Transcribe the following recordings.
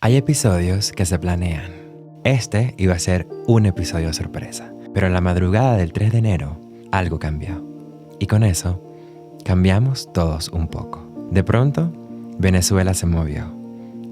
Hay episodios que se planean. Este iba a ser un episodio sorpresa, pero en la madrugada del 3 de enero algo cambió. Y con eso, cambiamos todos un poco. De pronto, Venezuela se movió.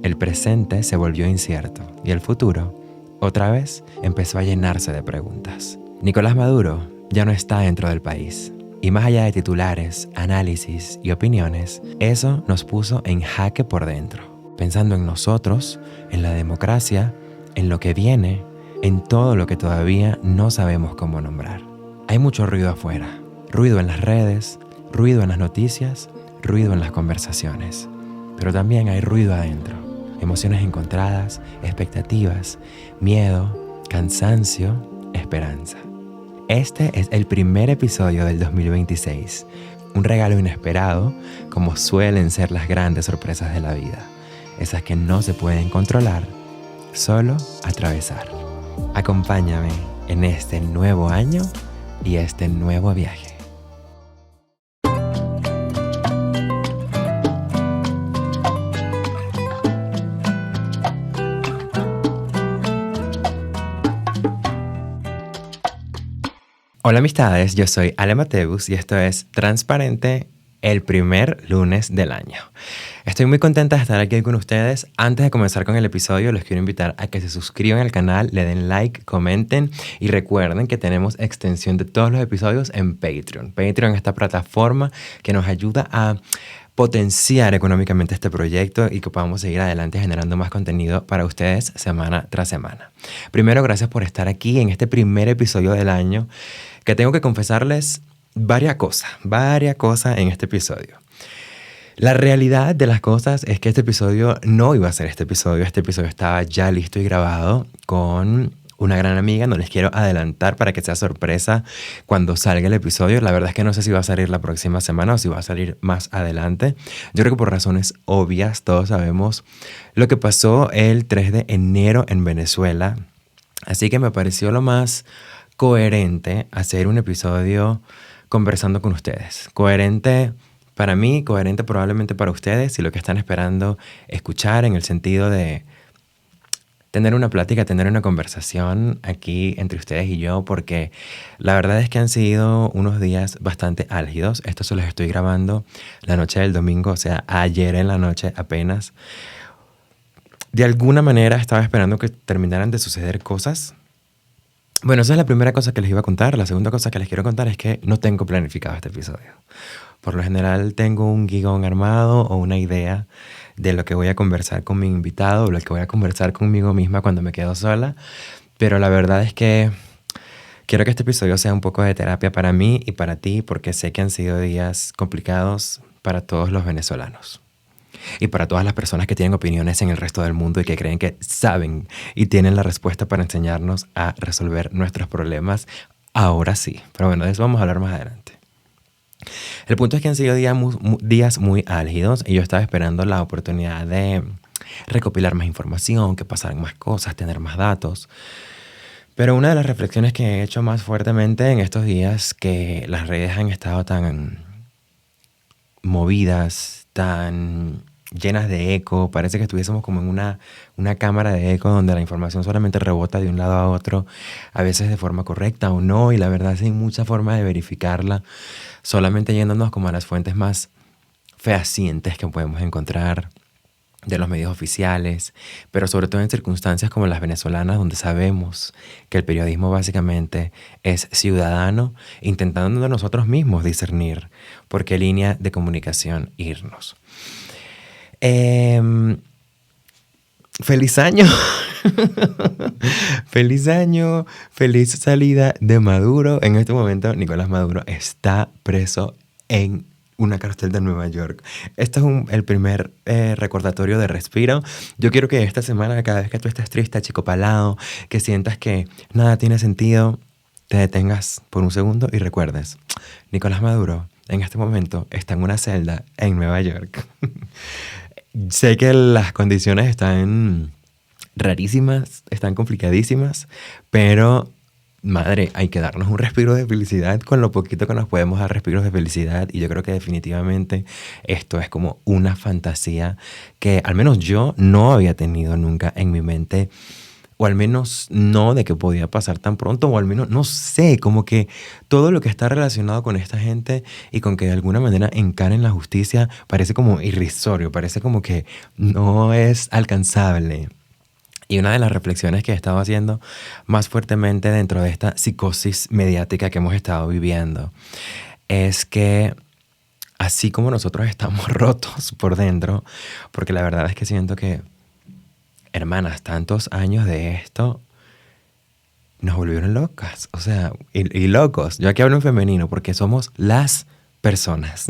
El presente se volvió incierto y el futuro, otra vez, empezó a llenarse de preguntas. Nicolás Maduro ya no está dentro del país. Y más allá de titulares, análisis y opiniones, eso nos puso en jaque por dentro. Pensando en nosotros, en la democracia, en lo que viene, en todo lo que todavía no sabemos cómo nombrar. Hay mucho ruido afuera, ruido en las redes, ruido en las noticias, ruido en las conversaciones. Pero también hay ruido adentro, emociones encontradas, expectativas, miedo, cansancio, esperanza. Este es el primer episodio del 2026, un regalo inesperado como suelen ser las grandes sorpresas de la vida. Esas que no se pueden controlar, solo atravesar. Acompáñame en este nuevo año y este nuevo viaje. Hola amistades, yo soy Ale Mateus y esto es Transparente, el primer lunes del año. Estoy muy contenta de estar aquí con ustedes. Antes de comenzar con el episodio, los quiero invitar a que se suscriban al canal, le den like, comenten y recuerden que tenemos extensión de todos los episodios en Patreon. Patreon es esta plataforma que nos ayuda a potenciar económicamente este proyecto y que podamos seguir adelante generando más contenido para ustedes semana tras semana. Primero, gracias por estar aquí en este primer episodio del año, que tengo que confesarles varias cosas en este episodio. La realidad de las cosas es que este episodio no iba a ser este episodio estaba ya listo y grabado con una gran amiga. No les quiero adelantar para que sea sorpresa cuando salga el episodio. La verdad es que no sé si va a salir la próxima semana o si va a salir más adelante. Yo creo que por razones obvias todos sabemos lo que pasó el 3 de enero en Venezuela. Así que me pareció lo más coherente hacer un episodio conversando con ustedes. Coherente para mí, coherente probablemente para ustedes y lo que están esperando escuchar, en el sentido de tener una plática, tener una conversación aquí entre ustedes y yo, porque la verdad es que han sido unos días bastante álgidos. Esto se los estoy grabando la noche del domingo, o sea, ayer en la noche apenas. De alguna manera estaba esperando que terminaran de suceder cosas. Bueno, esa es la primera cosa que les iba a contar. La segunda cosa que les quiero contar es que no tengo planificado este episodio. Por lo general tengo un guión armado o una idea de lo que voy a conversar con mi invitado o lo que voy a conversar conmigo misma cuando me quedo sola. Pero la verdad es que quiero que este episodio sea un poco de terapia para mí y para ti, porque sé que han sido días complicados para todos los venezolanos. Y para todas las personas que tienen opiniones en el resto del mundo y que creen que saben y tienen la respuesta para enseñarnos a resolver nuestros problemas, ahora sí. Pero bueno, de eso vamos a hablar más adelante. El punto es que han sido días muy álgidos y yo estaba esperando la oportunidad de recopilar más información, que pasaran más cosas, tener más datos. Pero una de las reflexiones que he hecho más fuertemente en estos días, que las redes han estado tan movidas, tan llenas de eco, parece que estuviésemos como en una cámara de eco donde la información solamente rebota de un lado a otro, a veces de forma correcta o no, y la verdad sin mucha forma de verificarla, solamente yéndonos como a las fuentes más fehacientes que podemos encontrar de los medios oficiales, pero sobre todo en circunstancias como las venezolanas, donde sabemos que el periodismo básicamente es ciudadano, intentando nosotros mismos discernir por qué línea de comunicación irnos. ¡Feliz año! ¡Feliz año! ¡Feliz salida de Maduro! En este momento, Nicolás Maduro está preso en una cárcel de Nueva York. Este es el primer recordatorio de respiro. Yo quiero que esta semana, cada vez que tú estés triste, achicopalado, que sientas que nada tiene sentido, te detengas por un segundo y recuerdes, Nicolás Maduro en este momento está en una celda en Nueva York. Sé que las condiciones están rarísimas, están complicadísimas, pero madre, hay que darnos un respiro de felicidad con lo poquito que nos podemos dar respiros de felicidad. Y yo creo que definitivamente esto es como una fantasía que al menos yo no había tenido nunca en mi mente, o al menos no de que podía pasar tan pronto, o al menos no sé, como que todo lo que está relacionado con esta gente y con que de alguna manera encaren la justicia parece como irrisorio, parece como que no es alcanzable. Y una de las reflexiones que he estado haciendo más fuertemente dentro de esta psicosis mediática que hemos estado viviendo es que así como nosotros estamos rotos por dentro, porque la verdad es que siento que, hermanas, tantos años de esto nos volvieron locas, o sea, y locos. Yo aquí hablo en femenino porque somos las personas,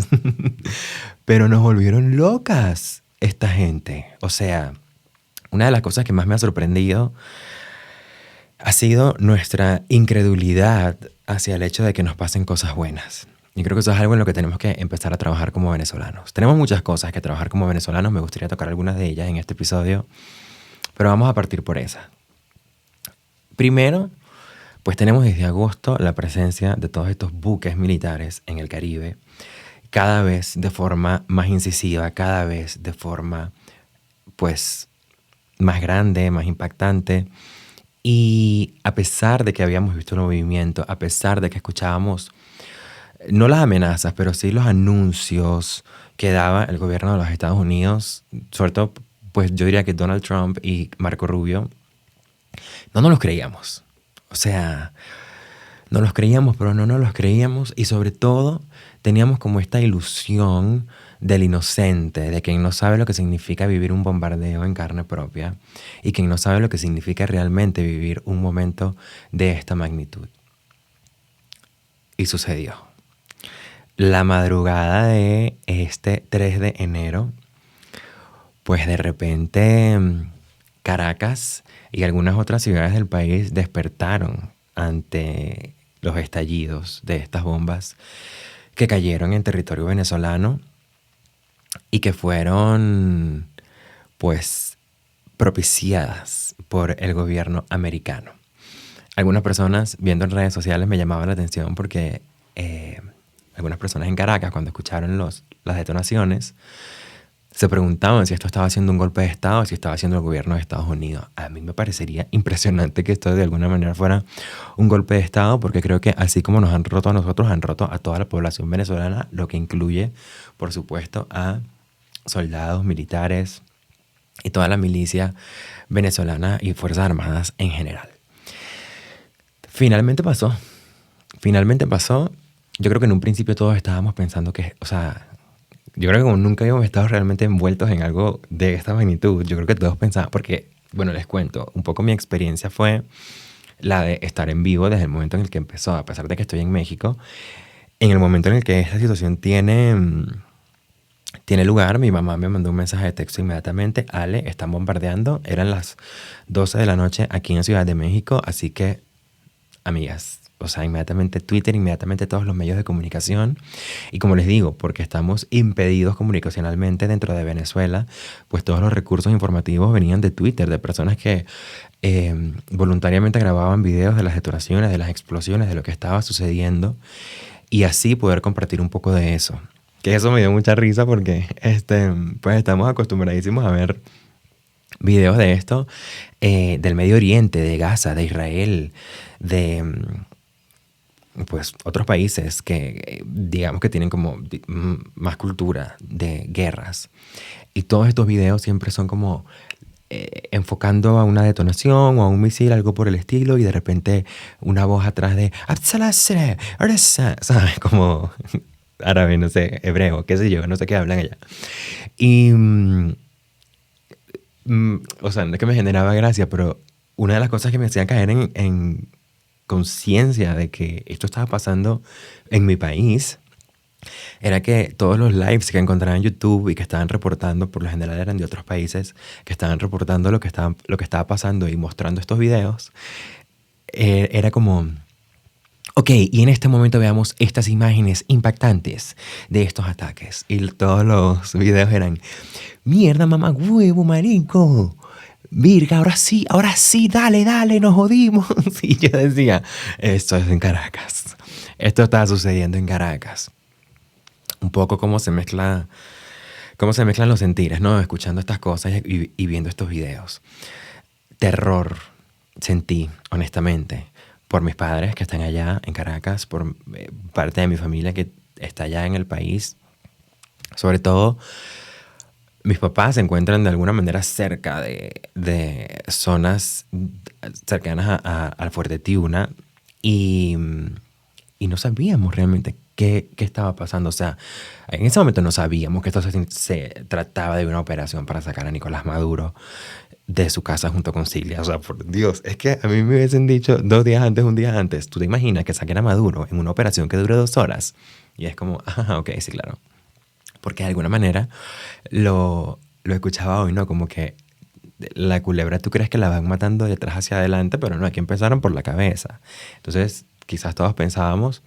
pero nos volvieron locas esta gente. O sea, una de las cosas que más me ha sorprendido ha sido nuestra incredulidad hacia el hecho de que nos pasen cosas buenas. Y creo que eso es algo en lo que tenemos que empezar a trabajar como venezolanos. Tenemos muchas cosas que trabajar como venezolanos, me gustaría tocar algunas de ellas en este episodio, pero vamos a partir por esa. Primero, pues tenemos desde agosto la presencia de todos estos buques militares en el Caribe, cada vez de forma más incisiva, cada vez de forma, pues, más grande, más impactante. Y a pesar de que habíamos visto el movimiento, a pesar de que escuchábamos, no las amenazas, pero sí los anuncios que daba el gobierno de los Estados Unidos, sobre todo, pues yo diría que Donald Trump y Marco Rubio, no nos los creíamos. O sea, no los creíamos, pero no nos los creíamos. Y sobre todo, teníamos como esta ilusión del inocente, de quien no sabe lo que significa vivir un bombardeo en carne propia y quien no sabe lo que significa realmente vivir un momento de esta magnitud. Y sucedió. La madrugada de este 3 de enero, pues de repente Caracas y algunas otras ciudades del país despertaron ante los estallidos de estas bombas que cayeron en territorio venezolano y que fueron, pues, propiciadas por el gobierno americano. Algunas personas viendo en redes sociales me llamaban la atención porque algunas personas en Caracas, cuando escucharon las detonaciones, se preguntaban si esto estaba siendo un golpe de Estado o si estaba haciendo el gobierno de Estados Unidos. A mí me parecería impresionante que esto de alguna manera fuera un golpe de Estado, porque creo que así como nos han roto a nosotros, han roto a toda la población venezolana, lo que incluye, por supuesto, a soldados, militares y toda la milicia venezolana y Fuerzas Armadas en general. Finalmente pasó. Yo creo que en un principio todos estábamos pensando que, o sea, yo creo que como nunca habíamos estado realmente envueltos en algo de esta magnitud, yo creo que todos pensaban, porque, bueno, les cuento, un poco mi experiencia fue la de estar en vivo desde el momento en el que empezó, a pesar de que estoy en México. En el momento en el que esta situación tiene lugar, mi mamá me mandó un mensaje de texto inmediatamente: Ale, están bombardeando. Eran las 12 de la noche aquí en Ciudad de México, así que, amigas, o sea, inmediatamente Twitter, inmediatamente todos los medios de comunicación. Y como les digo, porque estamos impedidos comunicacionalmente dentro de Venezuela, pues todos los recursos informativos venían de Twitter, de personas que voluntariamente grababan videos de las detonaciones, de las explosiones, de lo que estaba sucediendo, y así poder compartir un poco de eso. Que eso me dio mucha risa porque pues estamos acostumbradísimos a ver videos de esto, del Medio Oriente, de Gaza, de Israel, de pues otros países que digamos que tienen como más cultura de guerras. Y todos estos videos siempre son como enfocando a una detonación o a un misil, algo por el estilo, y de repente una voz atrás de ¿sabes? Como árabe, no sé, hebreo, qué sé yo, no sé qué hablan allá. Y o sea, no es que me generaba gracia, pero una de las cosas que me hacía caer en conciencia de que esto estaba pasando en mi país era que todos los lives que encontraba en YouTube y que estaban reportando, por lo general eran de otros países, que estaban reportando lo que estaba pasando y mostrando estos videos, era como, ok, y en este momento veamos estas imágenes impactantes de estos ataques. Y todos los videos eran: mierda, mamá, huevo, marico, Virga, ahora sí, dale, dale, nos jodimos. Y yo decía, esto es en Caracas. Esto está sucediendo en Caracas. Un poco cómo se mezclan los sentires, ¿no? Escuchando estas cosas y viendo estos videos. Terror sentí, honestamente, por mis padres que están allá en Caracas, por parte de mi familia que está allá en el país. Sobre todo, mis papás se encuentran de alguna manera cerca de zonas cercanas al Fuerte Tiuna y, y no sabíamos realmente qué estaba pasando. O sea, en ese momento no sabíamos que esto se trataba de una operación para sacar a Nicolás Maduro de su casa junto con Cilia. O sea, por Dios, es que a mí me hubiesen dicho 2 días antes, 1 día antes, ¿tú te imaginas que saquen a Maduro en una operación que dure 2 horas? Y es como, ajá, ok, sí, claro. Porque de alguna manera lo escuchaba hoy, ¿no? Como que la culebra tú crees que la van matando de atrás hacia adelante, pero no, aquí empezaron por la cabeza. Entonces, quizás todos pensábamos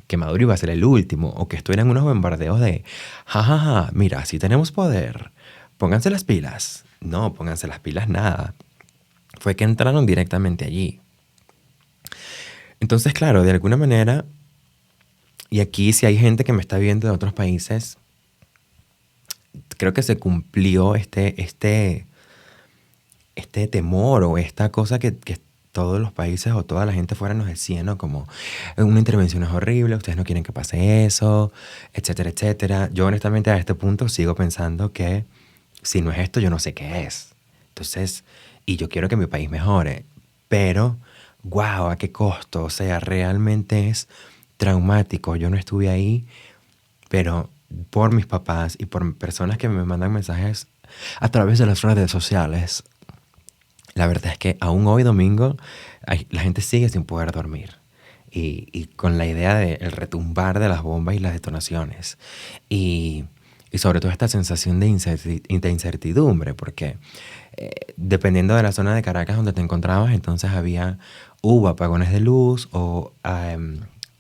que Maduro iba a ser el último, o que esto eran unos bombardeos de, jajaja, mira, si tenemos poder, pónganse las pilas. No, pónganse las pilas nada. Fue que entraron directamente allí. Entonces, claro, de alguna manera, y aquí si hay gente que me está viendo de otros países, creo que se cumplió este temor o esta cosa que todos los países o toda la gente fuera nos decía, ¿no? Como una intervención es horrible, ustedes no quieren que pase eso, etcétera, etcétera. Yo honestamente a este punto sigo pensando que si no es esto, yo no sé qué es. Entonces, y yo quiero que mi país mejore, pero, wow, ¿a qué costo? O sea, realmente es traumático. Yo no estuve ahí, pero por mis papás y por personas que me mandan mensajes a través de las redes sociales, la verdad es que aún hoy domingo la gente sigue sin poder dormir y con la idea del retumbar de las bombas y las detonaciones y sobre todo esta sensación de incertidumbre porque dependiendo de la zona de Caracas donde te encontrabas, entonces hubo apagones de luz o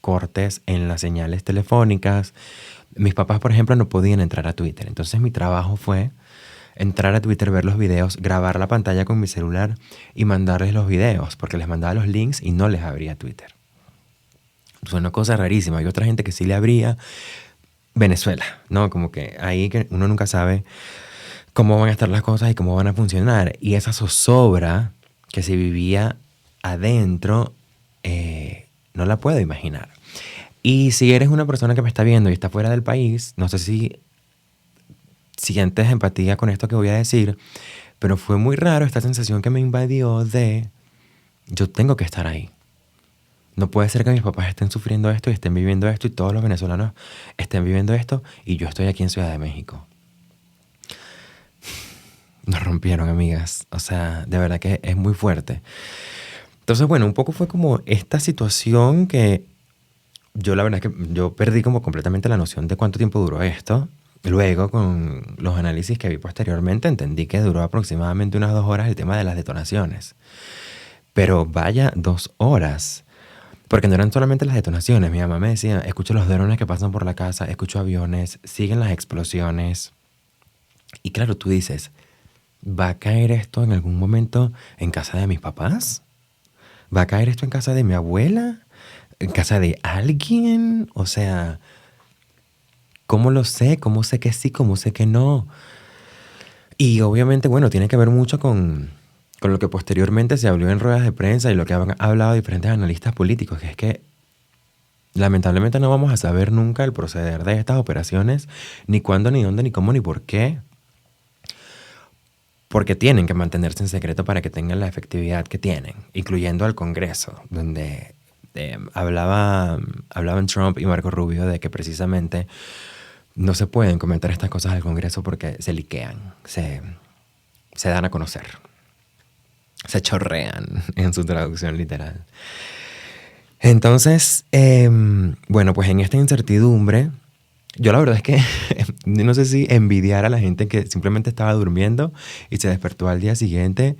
cortes en las señales telefónicas. Mis papás, por ejemplo, no podían entrar a Twitter. Entonces mi trabajo fue entrar a Twitter, ver los videos, grabar la pantalla con mi celular y mandarles los videos, porque les mandaba los links y no les abría Twitter. Es una cosa rarísima. Hay otra gente que sí le abría. Venezuela, ¿no? Como que ahí que uno nunca sabe cómo van a estar las cosas y cómo van a funcionar. Y esa zozobra que se vivía adentro, no la puedo imaginar. Y si eres una persona que me está viendo y está fuera del país, no sé si sientes empatía con esto que voy a decir, pero fue muy raro esta sensación que me invadió de yo tengo que estar ahí. No puede ser que mis papás estén sufriendo esto y estén viviendo esto y todos los venezolanos estén viviendo esto y yo estoy aquí en Ciudad de México. Nos rompieron, amigas. O sea, de verdad que es muy fuerte. Entonces, bueno, un poco fue como esta situación que yo la verdad es que yo perdí como completamente la noción de cuánto tiempo duró esto. Luego, con los análisis que vi posteriormente, entendí que duró aproximadamente unas 2 horas el tema de las detonaciones. Pero vaya, 2 horas. Porque no eran solamente las detonaciones. Mi mamá me decía, escucho los drones que pasan por la casa, escucho aviones, siguen las explosiones. Y claro, tú dices, ¿va a caer esto en algún momento en casa de mis papás? ¿Va a caer esto en casa de mi abuela? ¿En casa de alguien? O sea, ¿cómo lo sé? ¿Cómo sé que sí? ¿Cómo sé que no? Y obviamente, bueno, tiene que ver mucho con lo que posteriormente se habló en ruedas de prensa y lo que han hablado diferentes analistas políticos, que es que lamentablemente no vamos a saber nunca el proceder de estas operaciones, ni cuándo, ni dónde, ni cómo, ni por qué. Porque tienen que mantenerse en secreto para que tengan la efectividad que tienen, incluyendo al Congreso, donde hablaban Trump y Marco Rubio de que precisamente no se pueden comentar estas cosas al Congreso porque se liquean, se dan a conocer, se chorrean en su traducción literal. Entonces, bueno, pues en esta incertidumbre, yo la verdad es que no sé si envidiar a la gente que simplemente estaba durmiendo y se despertó al día siguiente.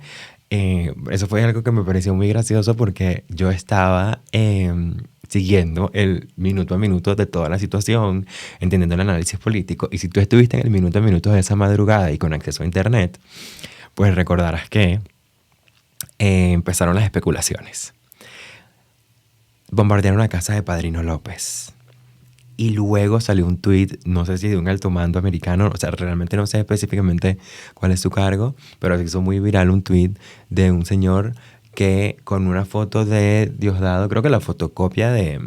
Eso fue algo que me pareció muy gracioso porque yo estaba siguiendo el minuto a minuto de toda la situación, entendiendo el análisis político. Y si tú estuviste en el minuto a minuto de esa madrugada y con acceso a internet, pues recordarás que empezaron las especulaciones. Bombardearon la casa de Padrino López. Y luego salió un tweet, no sé si de un alto mando americano, o sea, realmente no sé específicamente cuál es su cargo, pero se hizo muy viral un tweet de un señor que con una foto de Diosdado, creo que la fotocopia de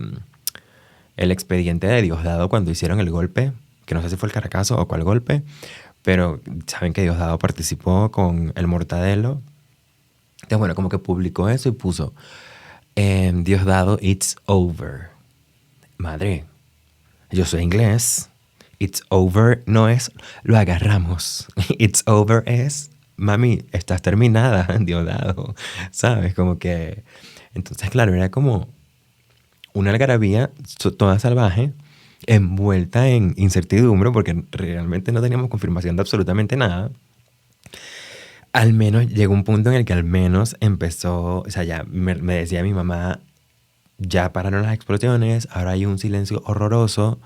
el expediente de Diosdado cuando hicieron el golpe, que no sé si fue el Caracazo o cuál golpe, pero saben que Diosdado participó con el Mortadelo. Entonces, bueno, como que publicó eso y puso Diosdado, it's over. Madre, yo soy inglés. It's over no es lo agarramos. It's over es, mami, estás terminada, Diosdado. ¿Sabes? Como que... Entonces, claro, era como una algarabía toda salvaje, envuelta en incertidumbre, porque realmente no teníamos confirmación de absolutamente nada. Al menos llegó un punto en el que al menos empezó, o sea, ya me decía mi mamá, ya pararon las explosiones, ahora hay un silencio horroroso,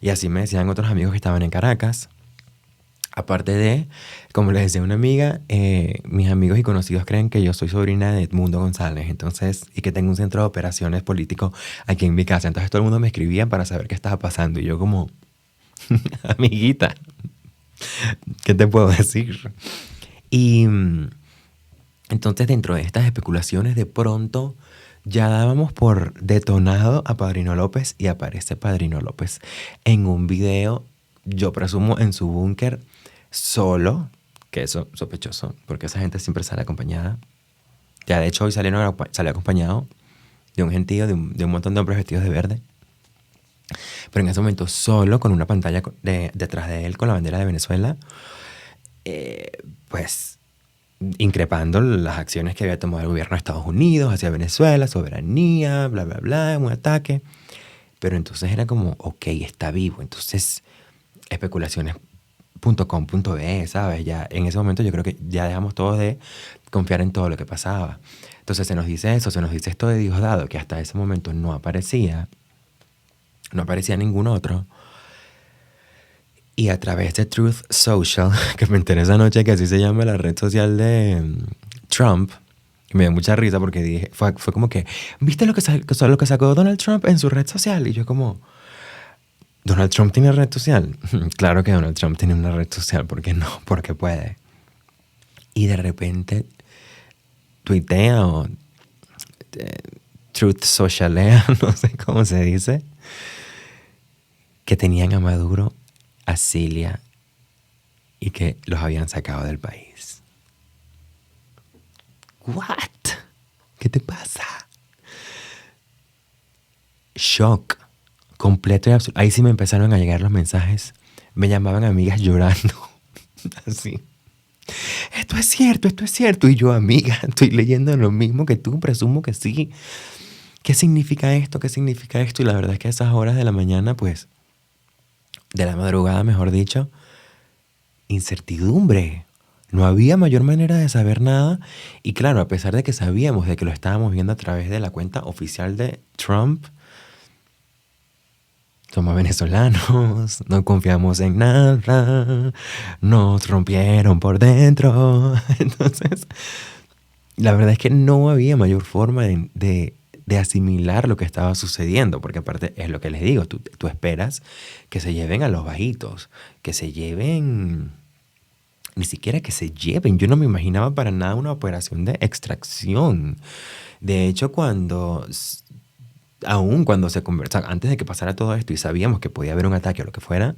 y así me decían otros amigos que estaban en Caracas. Aparte de, como les decía una amiga, mis amigos y conocidos creen que yo soy sobrina de Edmundo González, entonces, y que tengo un centro de operaciones político aquí en mi casa. Entonces todo el mundo me escribía para saber qué estaba pasando, y yo como, amiguita, ¿qué te puedo decir? Y entonces dentro de estas especulaciones de pronto ya dábamos por detonado a Padrino López, y aparece Padrino López en un video, yo presumo en su búnker, solo, que eso sospechoso, porque esa gente siempre sale acompañada. Ya de hecho hoy salió acompañado de un gentío, de un montón de hombres vestidos de verde. Pero en ese momento solo, con una pantalla detrás de él con la bandera de Venezuela, pues increpando las acciones que había tomado el gobierno de Estados Unidos hacia Venezuela, soberanía, bla, bla, bla, un ataque. Pero entonces era como, ok, está vivo. Entonces, especulaciones.com.be, ¿sabes? Ya en ese momento yo creo que ya dejamos todos de confiar en todo lo que pasaba. Entonces se nos dice eso, se nos dice esto de Diosdado, que hasta ese momento no aparecía ningún otro. Y a través de Truth Social, que me enteré esa noche que así se llama la red social de Trump, me dio mucha risa porque fue como que, ¿viste lo que sacó Donald Trump en su red social? Y yo como, ¿Donald Trump tiene red social? Claro que Donald Trump tiene una red social, ¿por qué no? Porque puede. Y de repente tuitea o Truth Socialea, no sé cómo se dice, que tenían a Maduro, a Cilia, y que los habían sacado del país. ¿What? ¿Qué te pasa? Shock completo y absoluto. Ahí sí me empezaron a llegar los mensajes. Me llamaban amigas llorando. Así. Esto es cierto. Y yo, amiga, estoy leyendo lo mismo que tú, presumo que sí. ¿Qué significa esto? ¿Qué significa esto? Y la verdad es que a esas horas de la mañana, pues, de la madrugada, mejor dicho, incertidumbre. No había mayor manera de saber nada. Y claro, a pesar de que sabíamos de que lo estábamos viendo a través de la cuenta oficial de Trump, somos venezolanos, no confiamos en nada, nos rompieron por dentro. Entonces, la verdad es que no había mayor forma de asimilar lo que estaba sucediendo, porque aparte es lo que les digo, tú esperas que se lleven a los bajitos, que se lleven, ni siquiera que se lleven, yo no me imaginaba para nada una operación de extracción. De hecho, aún cuando se conversaba, antes de que pasara todo esto y sabíamos que podía haber un ataque o lo que fuera,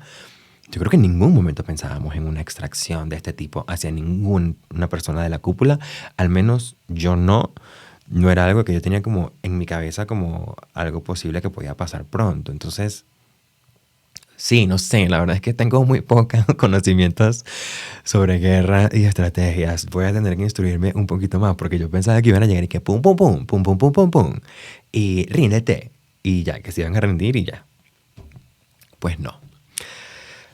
yo creo que en ningún momento pensábamos en una extracción de este tipo hacia ninguna persona de la cúpula, al menos yo no era algo que yo tenía como en mi cabeza como algo posible que podía pasar pronto. Entonces, sí, no sé, la verdad es que tengo muy pocos conocimientos sobre guerra y estrategias. Voy a tener que instruirme un poquito más porque yo pensaba que iban a llegar y que pum, pum, pum, pum, pum, pum, pum, pum, y ríndete, y ya, que se iban a rendir y ya. Pues no.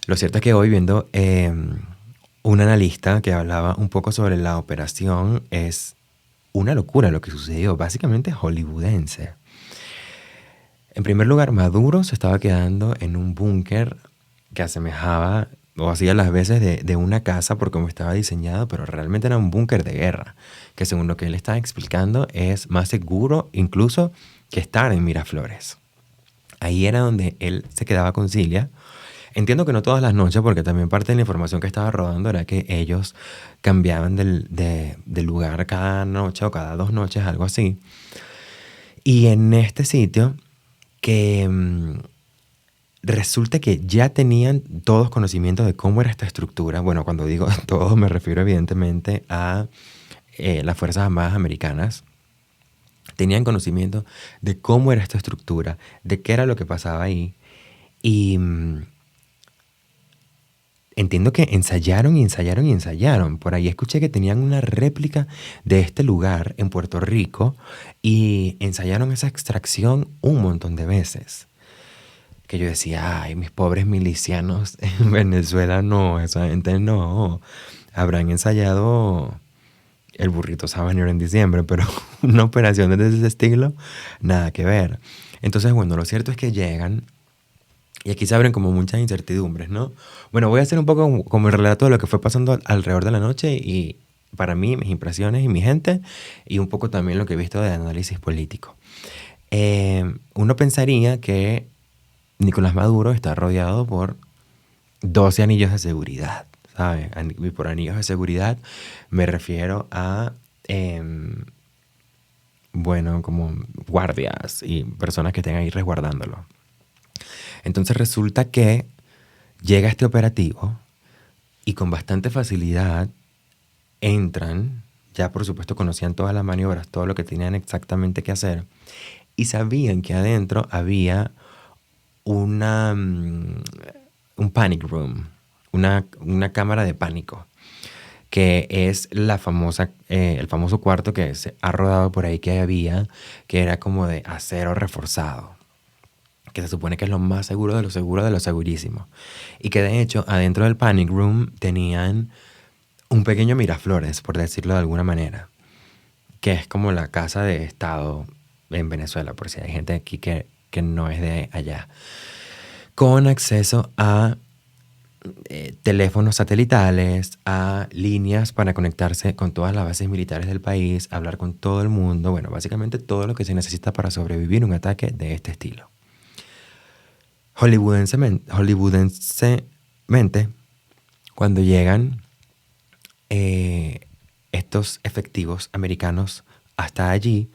Lo cierto es que hoy viendo un analista que hablaba un poco sobre la operación, es una locura lo que sucedió, básicamente hollywoodense. En primer lugar, Maduro se estaba quedando en un búnker que asemejaba o hacía las veces de una casa por cómo estaba diseñado, pero realmente era un búnker de guerra, que según lo que él estaba explicando es más seguro incluso que estar en Miraflores. Ahí era donde él se quedaba con Cilia. Entiendo que no todas las noches, porque también parte de la información que estaba rodando era que ellos cambiaban de lugar cada noche o cada 2 noches, algo así. Y en este sitio que resulta que ya tenían todos conocimiento de cómo era esta estructura. Bueno, cuando digo todos me refiero evidentemente a las Fuerzas Armadas Americanas. Tenían conocimiento de cómo era esta estructura, de qué era lo que pasaba ahí. Y entiendo que ensayaron y ensayaron y ensayaron. Por ahí escuché que tenían una réplica de este lugar en Puerto Rico y ensayaron esa extracción un montón de veces. Que yo decía, ay, mis pobres milicianos en Venezuela no, esa gente no. Habrán ensayado el burrito sabanero en diciembre, pero una operación de ese estilo, nada que ver. Entonces, bueno, lo cierto es que llegan y aquí se abren como muchas incertidumbres, ¿no? Bueno, voy a hacer un poco como el relato de lo que fue pasando alrededor de la noche y para mí, mis impresiones y mi gente, y un poco también lo que he visto de análisis político. Uno pensaría que Nicolás Maduro está rodeado por 12 anillos de seguridad, ¿sabes? Y por anillos de seguridad me refiero a, bueno, como guardias y personas que estén ahí resguardándolo. Entonces resulta que llega este operativo y con bastante facilidad entran, ya por supuesto conocían todas las maniobras, todo lo que tenían exactamente que hacer, y sabían que adentro había un panic room, una cámara de pánico, que es el famoso cuarto que se ha rodado por ahí que había, que era como de acero reforzado, que se supone que es lo más seguro de lo seguro de lo segurísimo. Y que de hecho adentro del panic room tenían un pequeño Miraflores, por decirlo de alguna manera, que es como la casa de Estado en Venezuela, por si hay gente aquí que no es de allá, con acceso a teléfonos satelitales, a líneas para conectarse con todas las bases militares del país, hablar con todo el mundo, bueno, básicamente todo lo que se necesita para sobrevivir un ataque de este estilo. Hollywoodensemente, cuando llegan estos efectivos americanos hasta allí,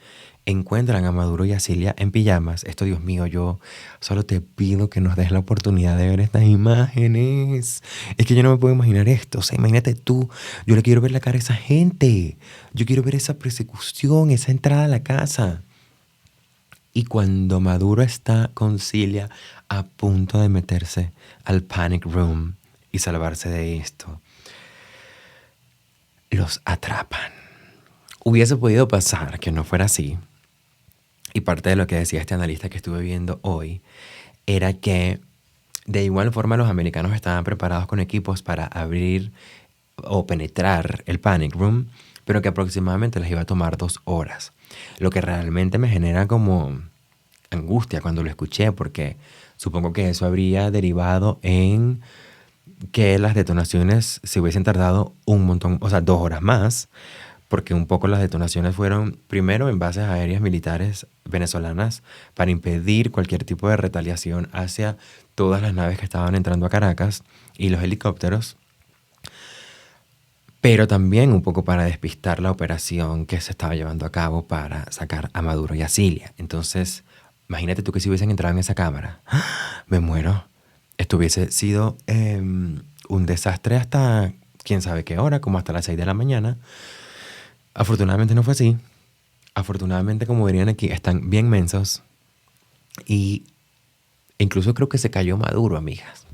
encuentran a Maduro y a Cilia en pijamas. Esto, Dios mío, yo solo te pido que nos des la oportunidad de ver estas imágenes. Es que yo no me puedo imaginar esto. O sea, imagínate tú, yo le quiero ver la cara a esa gente. Yo quiero ver esa persecución, esa entrada a la casa. Y cuando Maduro está con Cilia a punto de meterse al panic room y salvarse de esto, los atrapan. Hubiese podido pasar que no fuera así. Y parte de lo que decía este analista que estuve viendo hoy era que de igual forma los americanos estaban preparados con equipos para abrir o penetrar el panic room, pero que aproximadamente les iba a tomar 2 horas. Lo que realmente me genera como angustia cuando lo escuché, porque supongo que eso habría derivado en que las detonaciones se hubiesen tardado un montón, o sea, 2 horas más, porque un poco las detonaciones fueron primero en bases aéreas militares venezolanas para impedir cualquier tipo de retaliación hacia todas las naves que estaban entrando a Caracas y los helicópteros, pero también un poco para despistar la operación que se estaba llevando a cabo para sacar a Maduro y a Cilia. Entonces, imagínate tú que si hubiesen entrado en esa cámara, me muero. Esto hubiese sido un desastre hasta quién sabe qué hora, como hasta las 6 de la mañana. Afortunadamente no fue así. Afortunadamente, como dirían aquí, están bien mensos. Y incluso creo que se cayó Maduro, amigas.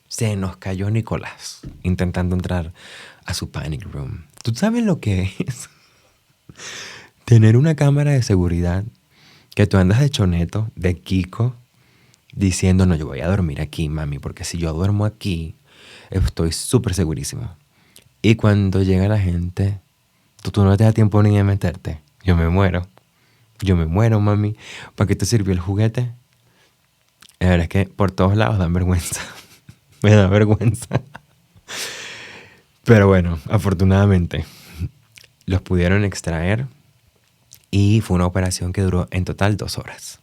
Se nos cayó Nicolás intentando entrar a su panic room. ¿Tú sabes lo que es? Tener una cámara de seguridad que tú andas de choneto, de Kiko, diciendo, no, yo voy a dormir aquí, mami, porque si yo duermo aquí, estoy súper segurísimo. Y cuando llega la gente, tú no te da tiempo ni de meterte. Yo me muero, mami. ¿Para qué te sirvió el juguete? La verdad es que por todos lados dan vergüenza. Me da vergüenza. Pero bueno, afortunadamente los pudieron extraer y fue una operación que duró en total 2 horas.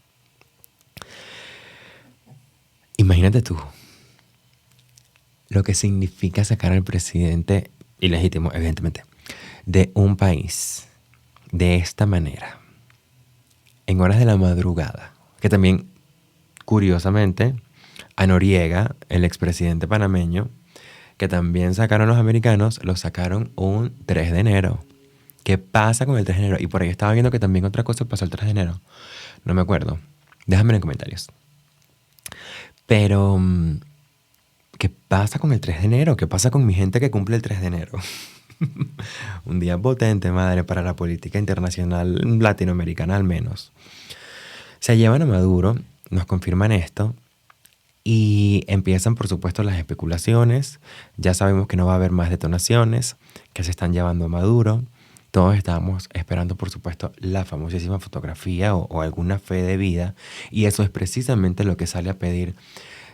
Imagínate tú lo que significa sacar al presidente ilegítimo, evidentemente, de un país de esta manera, en horas de la madrugada, que también, curiosamente, a Noriega, el expresidente panameño, que también sacaron los americanos, lo sacaron un 3 de enero. ¿Qué pasa con el 3 de enero? Y por ahí estaba viendo que también otra cosa pasó el 3 de enero. No me acuerdo. Déjame en comentarios. Pero, ¿qué pasa con el 3 de enero? ¿Qué pasa con mi gente que cumple el 3 de enero? Un día potente, madre, para la política internacional latinoamericana al menos. Se llevan a Maduro, nos confirman esto, y empiezan, por supuesto, las especulaciones. Ya sabemos que no va a haber más detonaciones, que se están llevando a Maduro. Todos estábamos esperando, por supuesto, la famosísima fotografía o alguna fe de vida. Y eso es precisamente lo que sale a pedir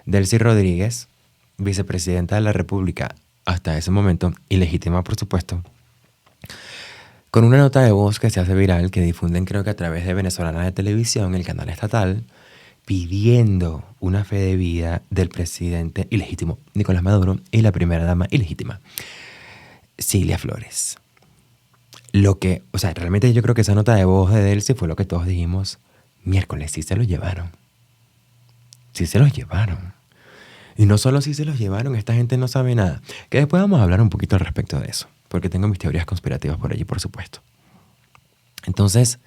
Delcy Rodríguez, vicepresidenta de la República hasta ese momento, ilegítima, por supuesto, con una nota de voz que se hace viral, que difunden creo que a través de Venezolana de Televisión, el canal estatal, pidiendo una fe de vida del presidente ilegítimo Nicolás Maduro y la primera dama ilegítima Cilia Flores. Lo que, o sea, realmente yo creo que esa nota de voz de Delcy fue lo que todos dijimos, miércoles, sí se los llevaron. Sí se los llevaron. Y no solo sí se los llevaron, esta gente no sabe nada. Que después vamos a hablar un poquito al respecto de eso, porque tengo mis teorías conspirativas por allí, por supuesto. Entonces,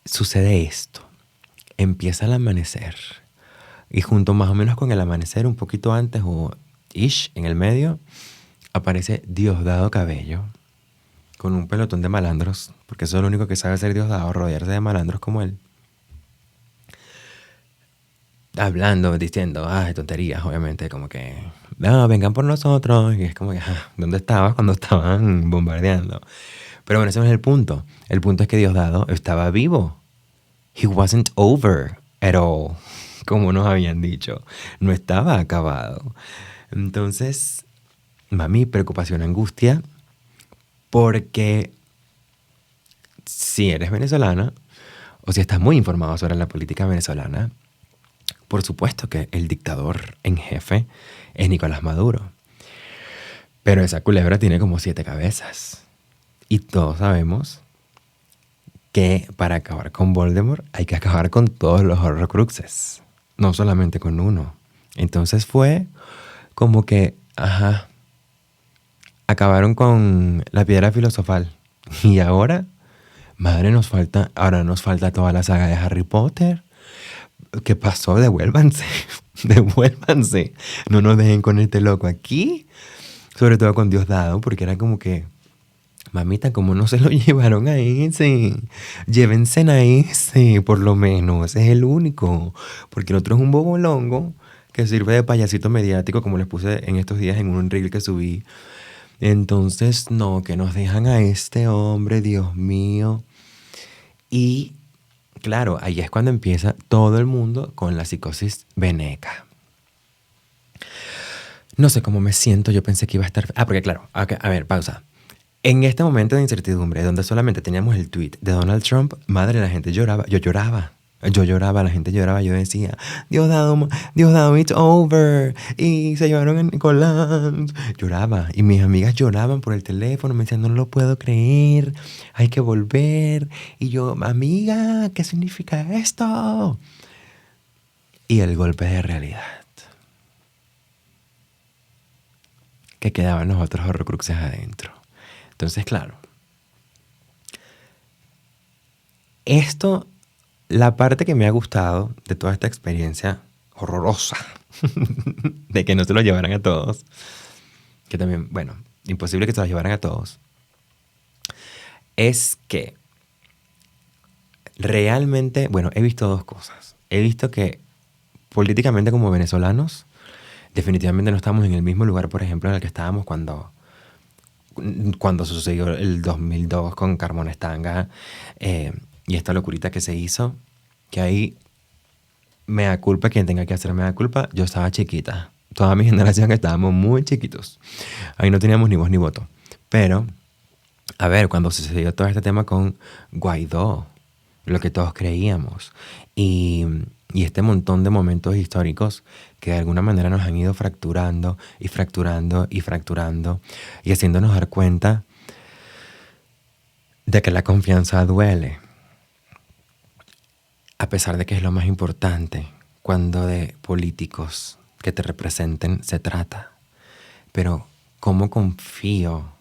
sucede esto. Empieza el amanecer. Y junto más o menos con el amanecer, un poquito antes o ish, en el medio, aparece Diosdado Cabello con un pelotón de malandros, porque eso es lo único que sabe hacer Diosdado, rodearse de malandros como él. Hablando, diciendo, tonterías, obviamente, como que, no, vengan por nosotros. Y es como que, ¿dónde estabas cuando estaban bombardeando? Pero bueno, ese no es el punto. El punto es que Diosdado estaba vivo. He wasn't over at all, como nos habían dicho. No estaba acabado. Entonces, mami, preocupación, angustia, porque si eres venezolana o si estás muy informado sobre la política venezolana, por supuesto que el dictador en jefe es Nicolás Maduro. Pero esa culebra tiene como 7 cabezas. Y todos sabemos que para acabar con Voldemort hay que acabar con todos los Horrocruxes, no solamente con uno. Entonces fue como que, acabaron con la piedra filosofal. Y ahora, madre, ahora nos falta toda la saga de Harry Potter. ¿Qué pasó? Devuélvanse. Devuélvanse. No nos dejen con este loco aquí. Sobre todo con Diosdado, porque era como que, mamita, ¿cómo no se lo llevaron a ese? Llévense a ese, por lo menos. Es el único. Porque el otro es un bobolongo que sirve de payasito mediático, como les puse en estos días en un reel que subí. Entonces, no, que nos dejan a este hombre, Dios mío. Y claro, ahí es cuando empieza todo el mundo con la psicosis veneca. No sé cómo me siento, yo pensé que iba a estar... porque claro, a ver, pausa. En este momento de incertidumbre, donde solamente teníamos el tweet de Donald Trump, madre, la gente lloraba, yo lloraba, la gente lloraba, yo decía, Diosdado, it's over, y se llevaron a Nicolás, lloraba, y mis amigas lloraban por el teléfono, me decían, no lo puedo creer, hay que volver, y yo, amiga, ¿qué significa esto? Y el golpe de realidad, que quedaban los otros horrocruxes adentro. Entonces, claro, esto, la parte que me ha gustado de toda esta experiencia horrorosa, de que no se lo llevaran a todos, que también, bueno, imposible que se lo llevaran a todos, es que realmente, bueno, he visto 2 cosas. He visto que políticamente como venezolanos, definitivamente no estamos en el mismo lugar, por ejemplo, en el que estábamos cuando sucedió el 2002 con Carmona Stanga y esta locurita que se hizo, que ahí mea culpa quien tenga que hacer mea culpa, yo estaba chiquita. Toda mi generación estábamos muy chiquitos. Ahí no teníamos ni voz ni voto. Pero, a ver, cuando sucedió todo este tema con Guaidó, lo que todos creíamos, y, y este montón de momentos históricos que de alguna manera nos han ido fracturando y fracturando y fracturando y haciéndonos dar cuenta de que la confianza duele, a pesar de que es lo más importante cuando de políticos que te representen se trata. Pero ¿cómo confío?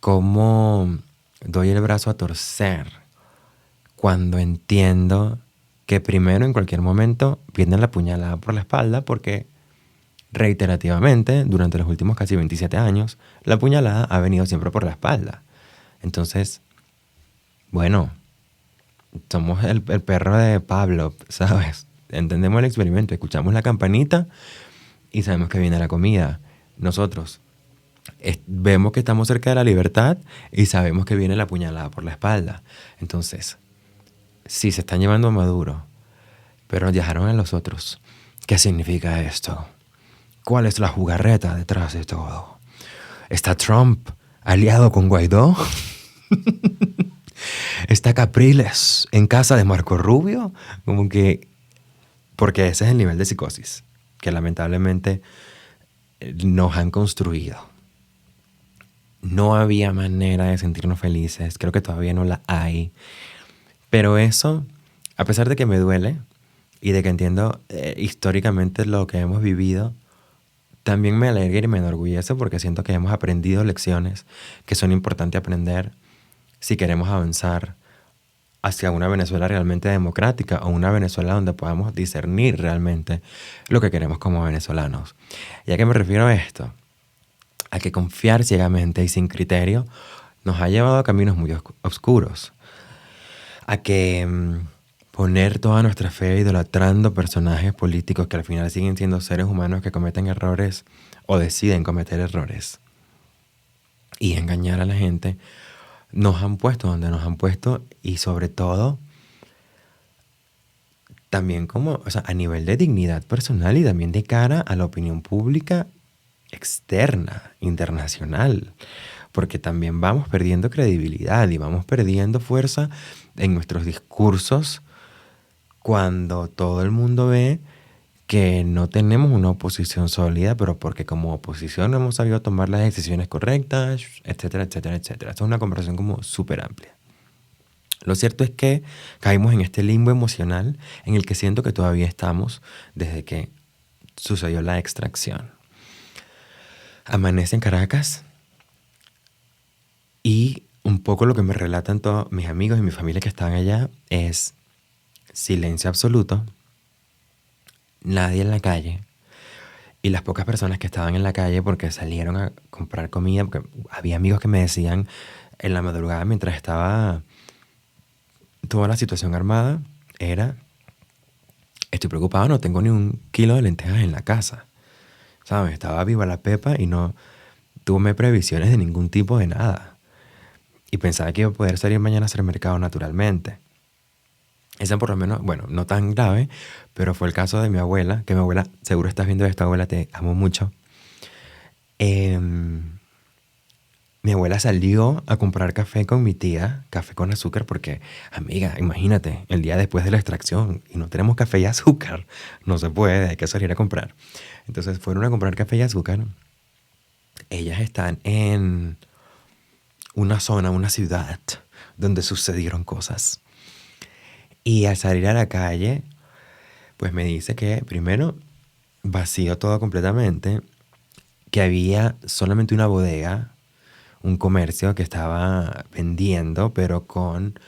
¿Cómo doy el brazo a torcer cuando entiendo que primero en cualquier momento viene la puñalada por la espalda? Porque reiterativamente, durante los últimos casi 27 años, la puñalada ha venido siempre por la espalda. Entonces, bueno, somos el perro de Pablo, ¿sabes? Entendemos el experimento, escuchamos la campanita y sabemos que viene la comida. Nosotros vemos que estamos cerca de la libertad y sabemos que viene la puñalada por la espalda. Entonces, sí, se están llevando a Maduro, pero nos dejaron a los otros. ¿Qué significa esto? ¿Cuál es la jugarreta detrás de todo? ¿Está Trump aliado con Guaidó? ¿Está Capriles en casa de Marco Rubio? Como que... Porque ese es el nivel de psicosis que lamentablemente nos han construido. No había manera de sentirnos felices. Creo que todavía no la hay. Pero eso, a pesar de que me duele y de que entiendo históricamente lo que hemos vivido, también me alegra y me enorgullece porque siento que hemos aprendido lecciones que son importantes aprender si queremos avanzar hacia una Venezuela realmente democrática o una Venezuela donde podamos discernir realmente lo que queremos como venezolanos. ¿Y a qué me refiero a esto? A que confiar ciegamente y sin criterio nos ha llevado a caminos muy oscuros. A que poner toda nuestra fe idolatrando personajes políticos que al final siguen siendo seres humanos que cometen errores o deciden cometer errores y engañar a la gente, nos han puesto donde nos han puesto y sobre todo también como, o sea, a nivel de dignidad personal y también de cara a la opinión pública externa, internacional, porque también vamos perdiendo credibilidad y vamos perdiendo fuerza en nuestros discursos cuando todo el mundo ve que no tenemos una oposición sólida, pero porque como oposición no hemos sabido tomar las decisiones correctas, etcétera, etcétera, etcétera. Esto es una conversación como súper amplia. Lo cierto es que caímos en este limbo emocional en el que siento que todavía estamos desde que sucedió la extracción. Amanece en Caracas y un poco lo que me relatan todos mis amigos y mi familia que están allá es silencio absoluto, nadie en la calle y las pocas personas que estaban en la calle porque salieron a comprar comida, porque había amigos que me decían en la madrugada mientras estaba toda la situación armada, era, estoy preocupado, no tengo ni un kilo de lentejas en la casa, ¿sabes? Estaba viva la pepa y no tuve previsiones de ningún tipo de nada y pensaba que iba a poder salir mañana a hacer mercado naturalmente. Esa por lo menos, bueno, no tan grave, pero fue el caso de mi abuela, que mi abuela, seguro estás viendo esto, abuela, te amo mucho. Mi abuela salió a comprar café con mi tía, café con azúcar, porque, amiga, imagínate, el día después de la extracción y no tenemos café y azúcar, no se puede, hay que salir a comprar. Entonces fueron a comprar café y azúcar. Ellas están en una zona, una ciudad, donde sucedieron cosas. Y al salir a la calle, pues me dice que primero vacío todo completamente, que había solamente una bodega, un comercio que estaba vendiendo, pero con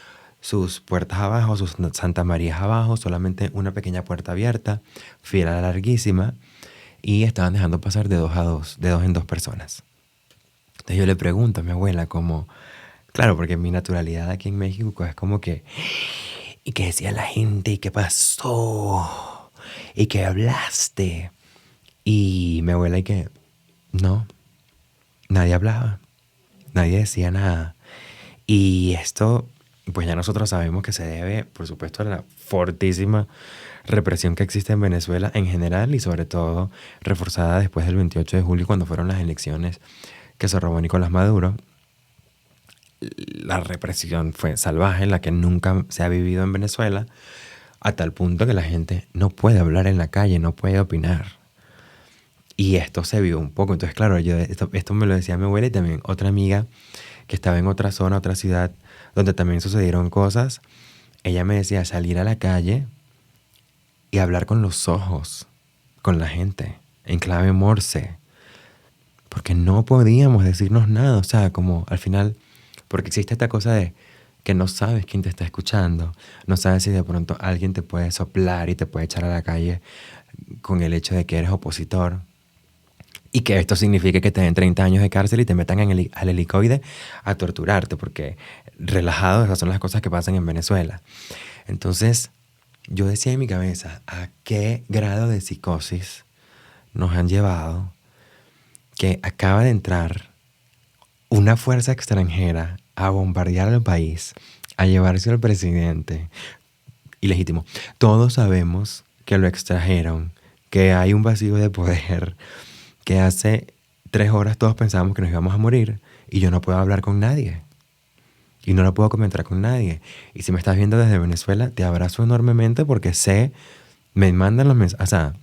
sus puertas abajo, sus Santa Marías abajo, solamente una pequeña puerta abierta, fila larguísima, y estaban dejando pasar de 2 a 2, de 2 en 2 personas. Entonces yo le pregunto a mi abuela como, claro, porque mi naturalidad aquí en México es como que, ¿y qué decía la gente? ¿Y qué pasó? ¿Y qué hablaste? Y mi abuela y que, no, nadie hablaba, nadie decía nada. Y esto pues ya nosotros sabemos que se debe, por supuesto, a la fortísima represión que existe en Venezuela en general y sobre todo reforzada después del 28 de julio cuando fueron las elecciones que se robó Nicolás Maduro. La represión fue salvaje, la que nunca se ha vivido en Venezuela, a tal punto que la gente no puede hablar en la calle, no puede opinar. Y esto se vio un poco. Entonces, claro, esto me lo decía mi abuela y también otra amiga que estaba en otra zona, otra ciudad, donde también sucedieron cosas. Ella me decía salir a la calle y hablar con los ojos, con la gente, en clave Morse, porque no podíamos decirnos nada. O sea, como al final, porque existe esta cosa de que no sabes quién te está escuchando, no sabes si de pronto alguien te puede soplar y te puede echar a la calle con el hecho de que eres opositor. Y que esto signifique que te den 30 años de cárcel y te metan al helicoide a torturarte, porque relajado, esas son las cosas que pasan en Venezuela. Entonces, yo decía en mi cabeza, ¿a qué grado de psicosis nos han llevado que acaba de entrar una fuerza extranjera a bombardear al país, a llevarse al presidente? Ilegítimo. Todos sabemos que lo extrajeron, que hay un vacío de poder, que hace 3 horas todos pensábamos que nos íbamos a morir y yo no puedo hablar con nadie. Y no lo puedo comentar con nadie. Y si me estás viendo desde Venezuela, te abrazo enormemente porque sé, me mandan los mensajes. O sea,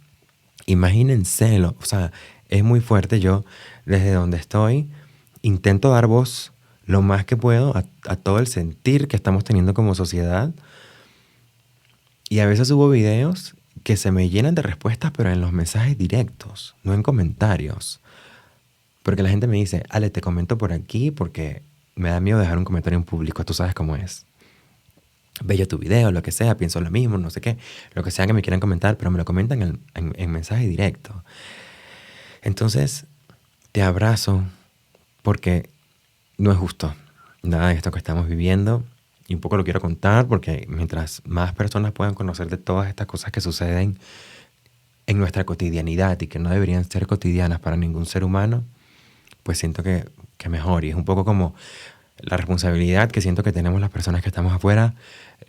imagínenselo. O sea, es muy fuerte. Yo, desde donde estoy, intento dar voz lo más que puedo a todo el sentir que estamos teniendo como sociedad. Y a veces subo videos que se me llenan de respuestas, pero en los mensajes directos, no en comentarios. Porque la gente me dice, Ale, te comento por aquí porque me da miedo dejar un comentario en público, tú sabes cómo es. Veo tu video, lo que sea, pienso lo mismo, no sé qué, lo que sea que me quieran comentar, pero me lo comentan en mensaje directo. Entonces, te abrazo porque no es justo nada de esto que estamos viviendo. Y un poco lo quiero contar porque mientras más personas puedan conocer de todas estas cosas que suceden en nuestra cotidianidad y que no deberían ser cotidianas para ningún ser humano, pues siento que mejor. Y es un poco como la responsabilidad que siento que tenemos las personas que estamos afuera,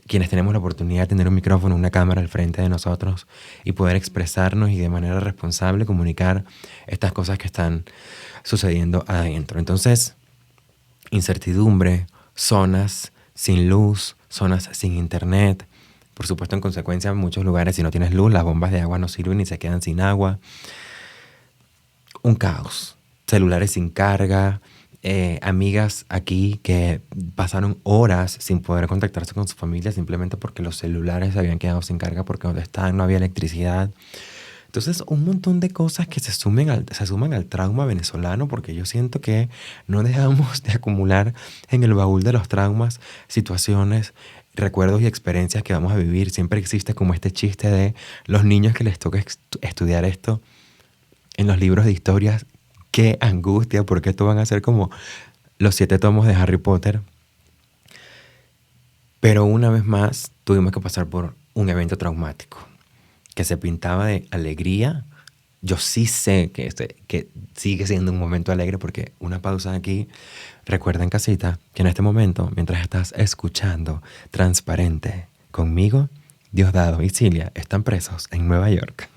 quienes tenemos la oportunidad de tener un micrófono, una cámara al frente de nosotros y poder expresarnos y de manera responsable comunicar estas cosas que están sucediendo adentro. Entonces, incertidumbre, zonas sin luz, zonas sin internet. Por supuesto, en consecuencia, en muchos lugares, si no tienes luz, las bombas de agua no sirven y se quedan sin agua. Un caos. Celulares sin carga. Amigas aquí que pasaron horas sin poder contactarse con su familia simplemente porque los celulares se habían quedado sin carga porque donde estaban no había electricidad. Entonces, un montón de cosas que se suman al trauma venezolano, porque yo siento que no dejamos de acumular en el baúl de los traumas situaciones, recuerdos y experiencias que vamos a vivir. Siempre existe como este chiste de los niños que les toca estudiar esto en los libros de historias. ¡Qué angustia! Porque esto van a ser como los 7 tomos de Harry Potter. Pero una vez más tuvimos que pasar por un evento traumático que se pintaba de alegría. Yo sí sé que sigue siendo un momento alegre porque una pausa aquí. Recuerda en casita que en este momento, mientras estás escuchando Transparente conmigo, Diosdado y Cilia están presos en Nueva York.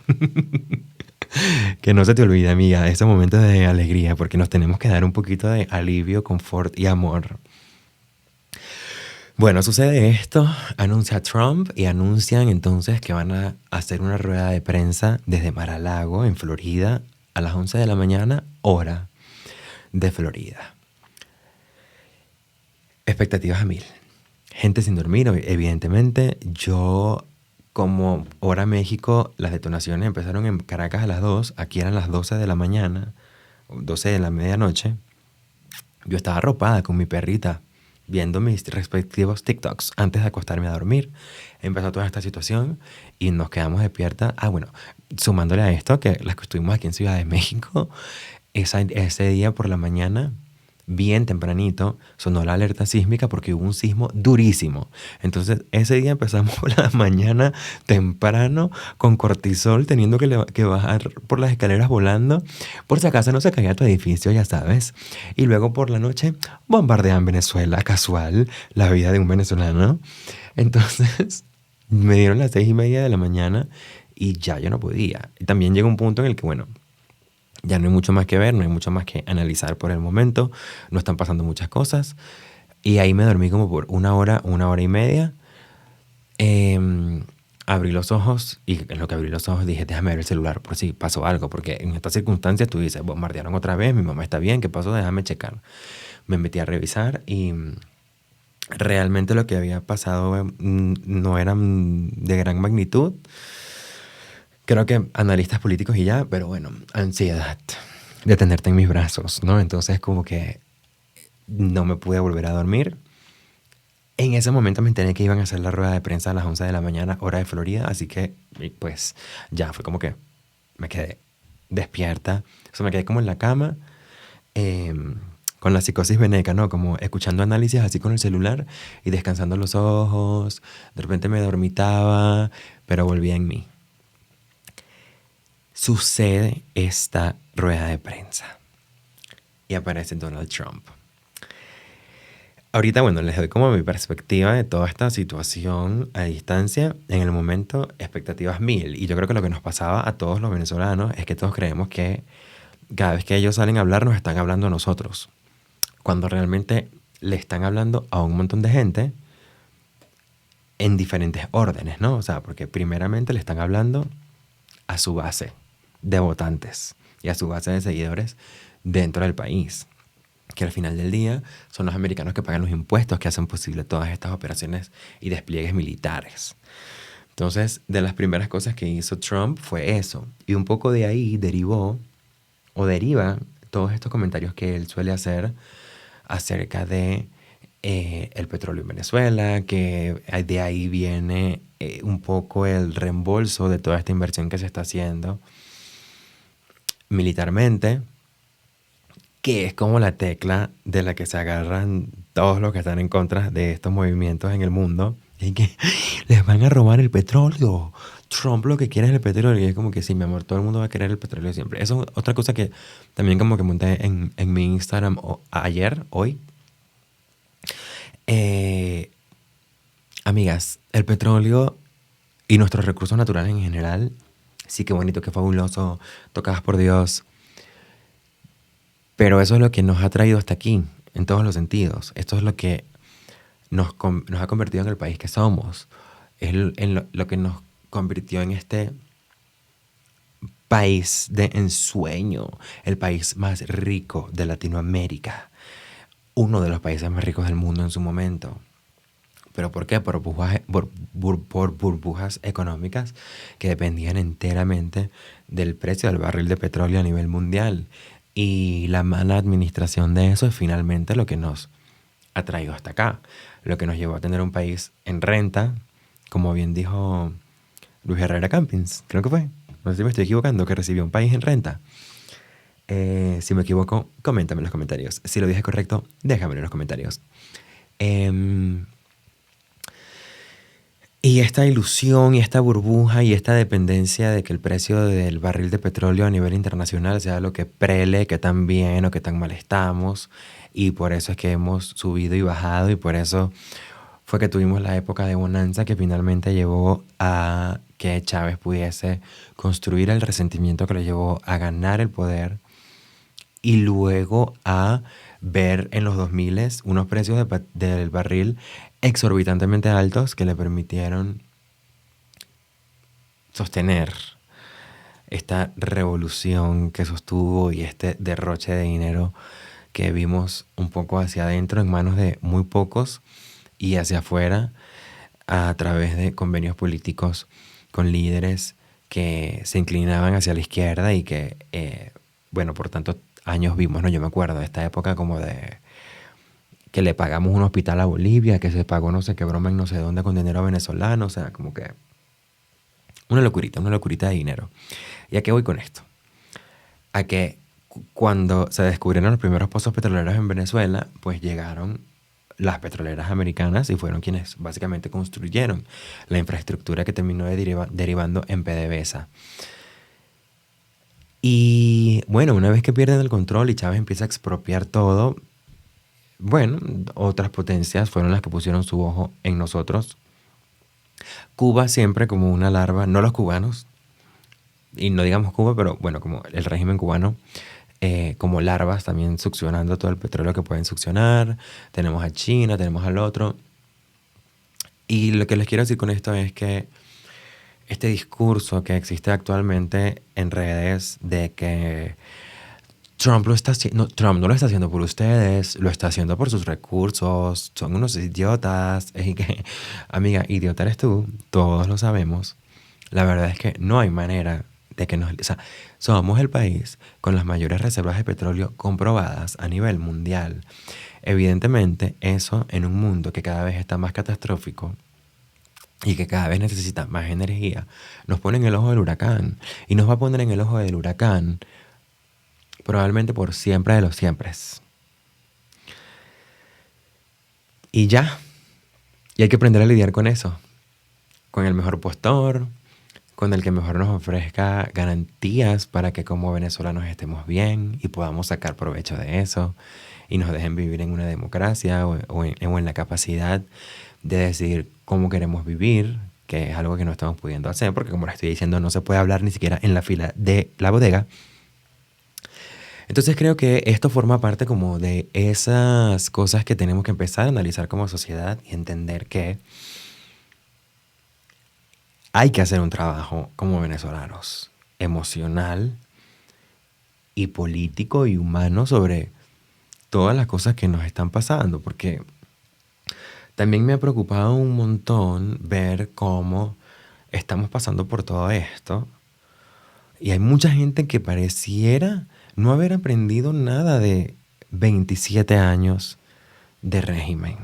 Que no se te olvide, amiga, ese momento de alegría porque nos tenemos que dar un poquito de alivio, confort y amor. Bueno, sucede esto, anuncia Trump y anuncian entonces que van a hacer una rueda de prensa desde Mar-a-Lago, en Florida, a las 11 de la mañana, hora de Florida. Expectativas a 1000. Gente sin dormir, evidentemente. Yo, como hora México, las detonaciones empezaron en Caracas a las 2, aquí eran las 12 de la mañana, 12 de la medianoche. Yo estaba arropada con mi perrita, viendo mis respectivos TikToks antes de acostarme a dormir. Empezó toda esta situación y nos quedamos despiertas. Bueno, sumándole a esto que las que estuvimos aquí en Ciudad de México, ese día por la mañana bien tempranito, sonó la alerta sísmica porque hubo un sismo durísimo. Entonces, ese día empezamos por la mañana temprano con cortisol, teniendo que bajar por las escaleras volando, por si acaso no se caía tu edificio, ya sabes. Y luego por la noche, bombardean Venezuela, casual, la vida de un venezolano. Entonces, me dieron las 6:30 de la mañana y ya yo no podía. Y también llega un punto en el que, bueno, ya no hay mucho más que ver, no hay mucho más que analizar por el momento, no están pasando muchas cosas. Y ahí me dormí como por una hora y media. Abrí los ojos y en lo que abrí los ojos dije, déjame ver el celular por si pasó algo, porque en estas circunstancias tú dices, bombardearon otra vez, mi mamá está bien, ¿qué pasó? Déjame checar. Me metí a revisar y realmente lo que había pasado no era de gran magnitud. Creo que analistas políticos y ya, pero bueno, ansiedad de tenerte en mis brazos, ¿no? Entonces como que no me pude volver a dormir. En ese momento me enteré que iban a hacer la rueda de prensa a las 11 de la mañana, hora de Florida, así que pues ya fue como que me quedé despierta. O sea, me quedé como en la cama, con la psicosis veneca, ¿no? Como escuchando análisis así con el celular y descansando los ojos. De repente me dormitaba, pero volvía en mí. Sucede esta rueda de prensa y aparece Donald Trump. Ahorita, bueno, les doy como mi perspectiva de toda esta situación a distancia. En el momento, expectativas 1000. Y yo creo que lo que nos pasaba a todos los venezolanos es que todos creemos que cada vez que ellos salen a hablar, nos están hablando a nosotros. Cuando realmente le están hablando a un montón de gente en diferentes órdenes, ¿no? O sea, porque primeramente le están hablando a su base de votantes y a su base de seguidores dentro del país, que al final del día son los americanos que pagan los impuestos que hacen posible todas estas operaciones y despliegues militares. Entonces, de las primeras cosas que hizo Trump fue eso. Y un poco de ahí derivó o deriva todos estos comentarios que él suele hacer acerca de el petróleo en Venezuela, que de ahí viene un poco el reembolso de toda esta inversión que se está haciendo militarmente, que es como la tecla de la que se agarran todos los que están en contra de estos movimientos en el mundo, y que les van a robar el petróleo. Trump lo que quiere es el petróleo, y es como que sí, mi amor, todo el mundo va a querer el petróleo siempre. Eso es otra cosa que también como que monté en mi Instagram hoy. Amigas, el petróleo y nuestros recursos naturales en general, sí, qué bonito, qué fabuloso, tocadas por Dios. Pero eso es lo que nos ha traído hasta aquí, en todos los sentidos. Esto es lo que nos ha convertido en el país que somos. Es lo que nos convirtió en este país de ensueño, el país más rico de Latinoamérica, uno de los países más ricos del mundo en su momento. ¿Pero por qué? Por burbujas económicas que dependían enteramente del precio del barril de petróleo a nivel mundial. Y la mala administración de eso es finalmente lo que nos ha traído hasta acá. Lo que nos llevó a tener un país en renta, como bien dijo Luis Herrera Campins, creo que fue. No sé si me estoy equivocando, que recibió un país en renta. Si me equivoco, coméntame en los comentarios. Si lo dije correcto, déjamelo en los comentarios. Y esta ilusión y esta burbuja y esta dependencia de que el precio del barril de petróleo a nivel internacional sea lo que prele, que tan bien o que tan mal estamos. Y por eso es que hemos subido y bajado, y por eso fue que tuvimos la época de bonanza que finalmente llevó a que Chávez pudiese construir el resentimiento que lo llevó a ganar el poder, y luego a ver en los 2000 unos precios del barril exorbitantemente altos que le permitieron sostener esta revolución que sostuvo y este derroche de dinero que vimos un poco hacia adentro en manos de muy pocos y hacia afuera a través de convenios políticos con líderes que se inclinaban hacia la izquierda y que, bueno, por tantos años vimos, ¿no? Yo me acuerdo de esta época como de que le pagamos un hospital a Bolivia, que se pagó no sé qué broma en no sé dónde con dinero venezolano, o sea, como que una locurita de dinero. ¿Y a qué voy con esto? A que Cuando se descubrieron los primeros pozos petroleros en Venezuela, pues llegaron las petroleras americanas y fueron quienes básicamente construyeron la infraestructura que terminó derivando en PDVSA. Y bueno, una vez que pierden el control y Chávez empieza a expropiar todo, bueno, otras potencias fueron las que pusieron su ojo en nosotros. Cuba siempre como una larva, no los cubanos, y no digamos Cuba, pero bueno, como el régimen cubano, como larvas también succionando todo el petróleo que pueden succionar. Tenemos a China, tenemos al otro. Y lo que les quiero decir con esto es que este discurso que existe actualmente en redes de que Trump lo está haciendo, Trump no lo está haciendo por ustedes, lo está haciendo por sus recursos, son unos idiotas. Y que, amiga, idiota eres tú, todos lo sabemos. La verdad es que no hay manera de que nos... O sea, somos el país con las mayores reservas de petróleo comprobadas a nivel mundial. Evidentemente, eso en un mundo que cada vez está más catastrófico y que cada vez necesita más energía, nos pone en el ojo del huracán. Y nos va a poner en el ojo del huracán probablemente por siempre de los siempres. Y ya. Y hay que aprender a lidiar con eso. Con el mejor postor, con el que mejor nos ofrezca garantías para que como venezolanos estemos bien y podamos sacar provecho de eso y nos dejen vivir en una democracia o en la capacidad de decidir cómo queremos vivir, que es algo que no estamos pudiendo hacer, porque como les estoy diciendo, no se puede hablar ni siquiera en la fila de la bodega. Entonces creo que esto forma parte como de esas cosas que tenemos que empezar a analizar como sociedad y entender que hay que hacer un trabajo como venezolanos, emocional y político y humano sobre todas las cosas que nos están pasando, porque también me ha preocupado un montón ver cómo estamos pasando por todo esto y hay mucha gente que pareciera no haber aprendido nada de 27 años de régimen.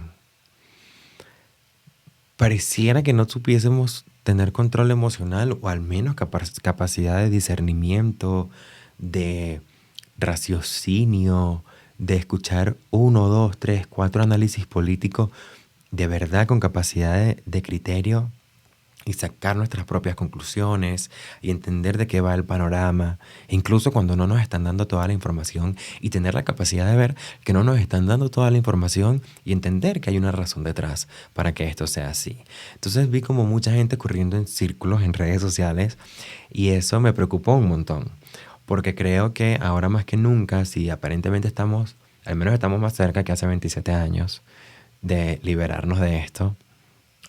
Pareciera que no supiésemos tener control emocional o al menos capacidad de discernimiento, de raciocinio, de escuchar 1, 2, 3, 4 análisis políticos de verdad con capacidad de criterio y sacar nuestras propias conclusiones y entender de qué va el panorama, incluso cuando no nos están dando toda la información, y tener la capacidad de ver que no nos están dando toda la información y entender que hay una razón detrás para que esto sea así. Entonces vi como mucha gente corriendo en círculos en redes sociales y eso me preocupó un montón, porque creo que ahora más que nunca, si aparentemente estamos, al menos estamos más cerca que hace 27 años de liberarnos de esto.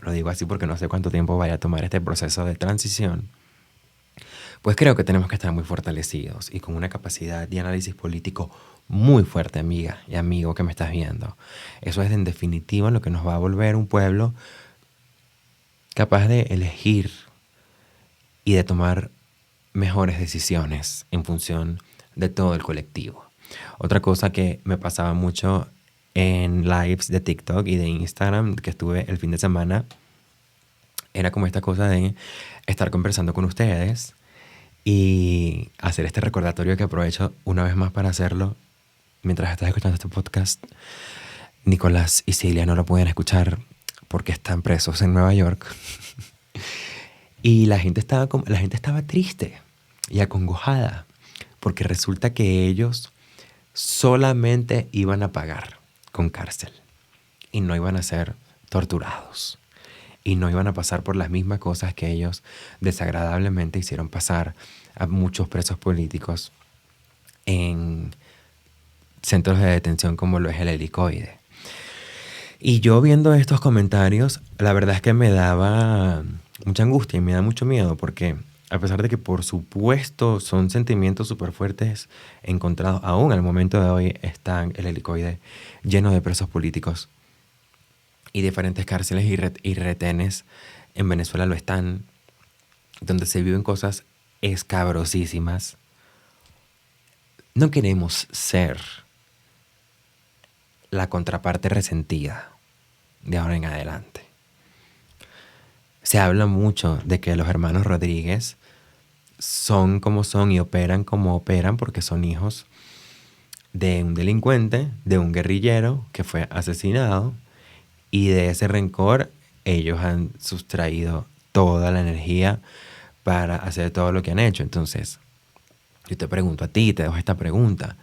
Lo digo así porque no sé cuánto tiempo vaya a tomar este proceso de transición. Pues creo que tenemos que estar muy fortalecidos y con una capacidad de análisis político muy fuerte, amiga y amigo que me estás viendo. Eso es en definitiva lo que nos va a volver un pueblo capaz de elegir y de tomar mejores decisiones en función de todo el colectivo. Otra cosa que me pasaba mucho en lives de TikTok y de Instagram que estuve el fin de semana era como esta cosa de estar conversando con ustedes y hacer este recordatorio que aprovecho una vez más para hacerlo mientras estás escuchando este podcast. Nicolás y Cilia no lo pueden escuchar porque están presos en Nueva York. Y la gente estaba triste y acongojada porque resulta que ellos solamente iban a pagar con cárcel y no iban a ser torturados y no iban a pasar por las mismas cosas que ellos desagradablemente hicieron pasar a muchos presos políticos en centros de detención como lo es el Helicoide. Y yo viendo estos comentarios, la verdad es que me daba mucha angustia y me da mucho miedo porque a pesar de que por supuesto son sentimientos súper fuertes encontrados, aún al momento de hoy está el Helicoide lleno de presos políticos y diferentes cárceles y retenes en Venezuela lo están, donde se viven cosas escabrosísimas. No queremos ser la contraparte resentida de ahora en adelante. Se habla mucho de que los hermanos Rodríguez son como son y operan como operan porque son hijos de un delincuente, de un guerrillero que fue asesinado, y de ese rencor ellos han sustraído toda la energía para hacer todo lo que han hecho. Entonces, yo te pregunto a ti, te dejo esta pregunta.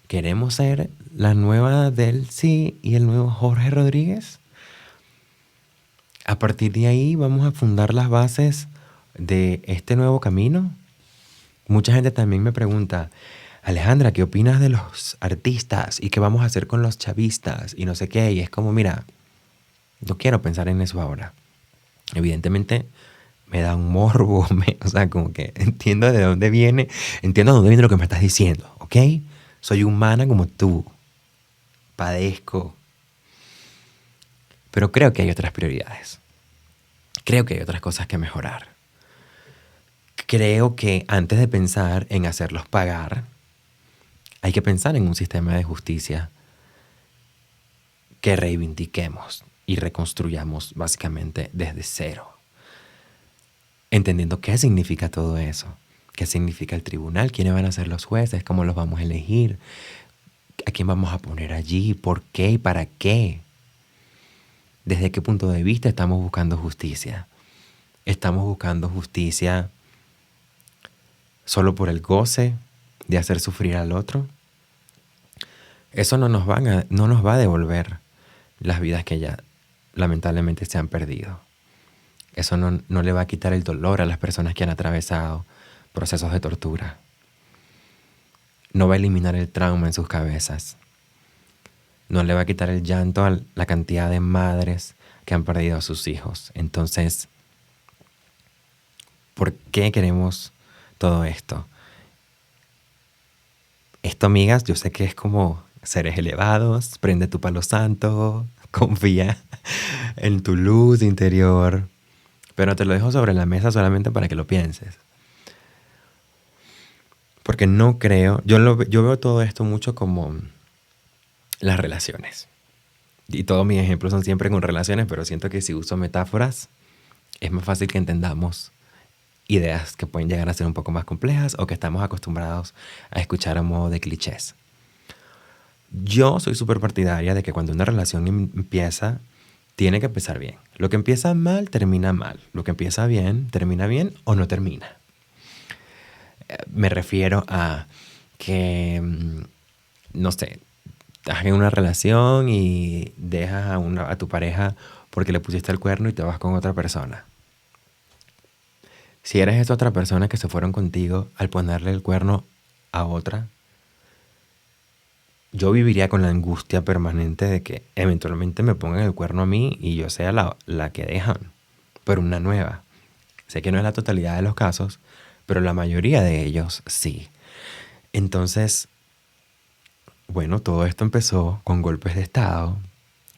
¿Queremos ser la nueva Delcy y el nuevo Jorge Rodríguez? A partir de ahí vamos a fundar las bases de este nuevo camino. Mucha gente también me pregunta, Alejandra, ¿qué opinas de los artistas? ¿Y qué vamos a hacer con los chavistas? Y no sé qué. Y es como, mira, no quiero pensar en eso ahora. Evidentemente me da un morbo, o sea, como que entiendo de dónde viene, entiendo de dónde viene lo que me estás diciendo, ¿ok? Soy humana como tú, padezco, pero creo que hay otras prioridades. Creo que hay otras cosas que mejorar. Creo que antes de pensar en hacerlos pagar, hay que pensar en un sistema de justicia que reivindiquemos y reconstruyamos básicamente desde cero. Entendiendo qué significa todo eso, qué significa el tribunal, quiénes van a ser los jueces, cómo los vamos a elegir, a quién vamos a poner allí, por qué y para qué. ¿Desde qué punto de vista estamos buscando justicia? ¿Estamos buscando justicia solo por el goce de hacer sufrir al otro? Eso no nos va a devolver las vidas que ya lamentablemente se han perdido. Eso no le va a quitar el dolor a las personas que han atravesado procesos de tortura. No va a eliminar el trauma en sus cabezas. No le va a quitar el llanto a la cantidad de madres que han perdido a sus hijos. Entonces, ¿por qué queremos todo esto? Esto, amigas, yo sé que es como seres elevados, prende tu palo santo, confía en tu luz interior, pero te lo dejo sobre la mesa solamente para que lo pienses. Porque no creo, yo veo todo esto mucho como las relaciones. Y todos mis ejemplos son siempre con relaciones, pero siento que si uso metáforas es más fácil que entendamos ideas que pueden llegar a ser un poco más complejas o que estamos acostumbrados a escuchar a modo de clichés. Yo soy súper partidaria de que cuando una relación empieza, tiene que empezar bien. Lo que empieza mal, termina mal. Lo que empieza bien, termina bien o no termina. Me refiero a que, no sé, estás en una relación y dejas a tu pareja porque le pusiste el cuerno y te vas con otra persona. Si eres esa otra persona que se fueron contigo al ponerle el cuerno a otra, yo viviría con la angustia permanente de que eventualmente me pongan el cuerno a mí y yo sea la que dejan, pero una nueva. Sé que no es la totalidad de los casos, pero la mayoría de ellos sí. Entonces, bueno, todo esto empezó con golpes de Estado,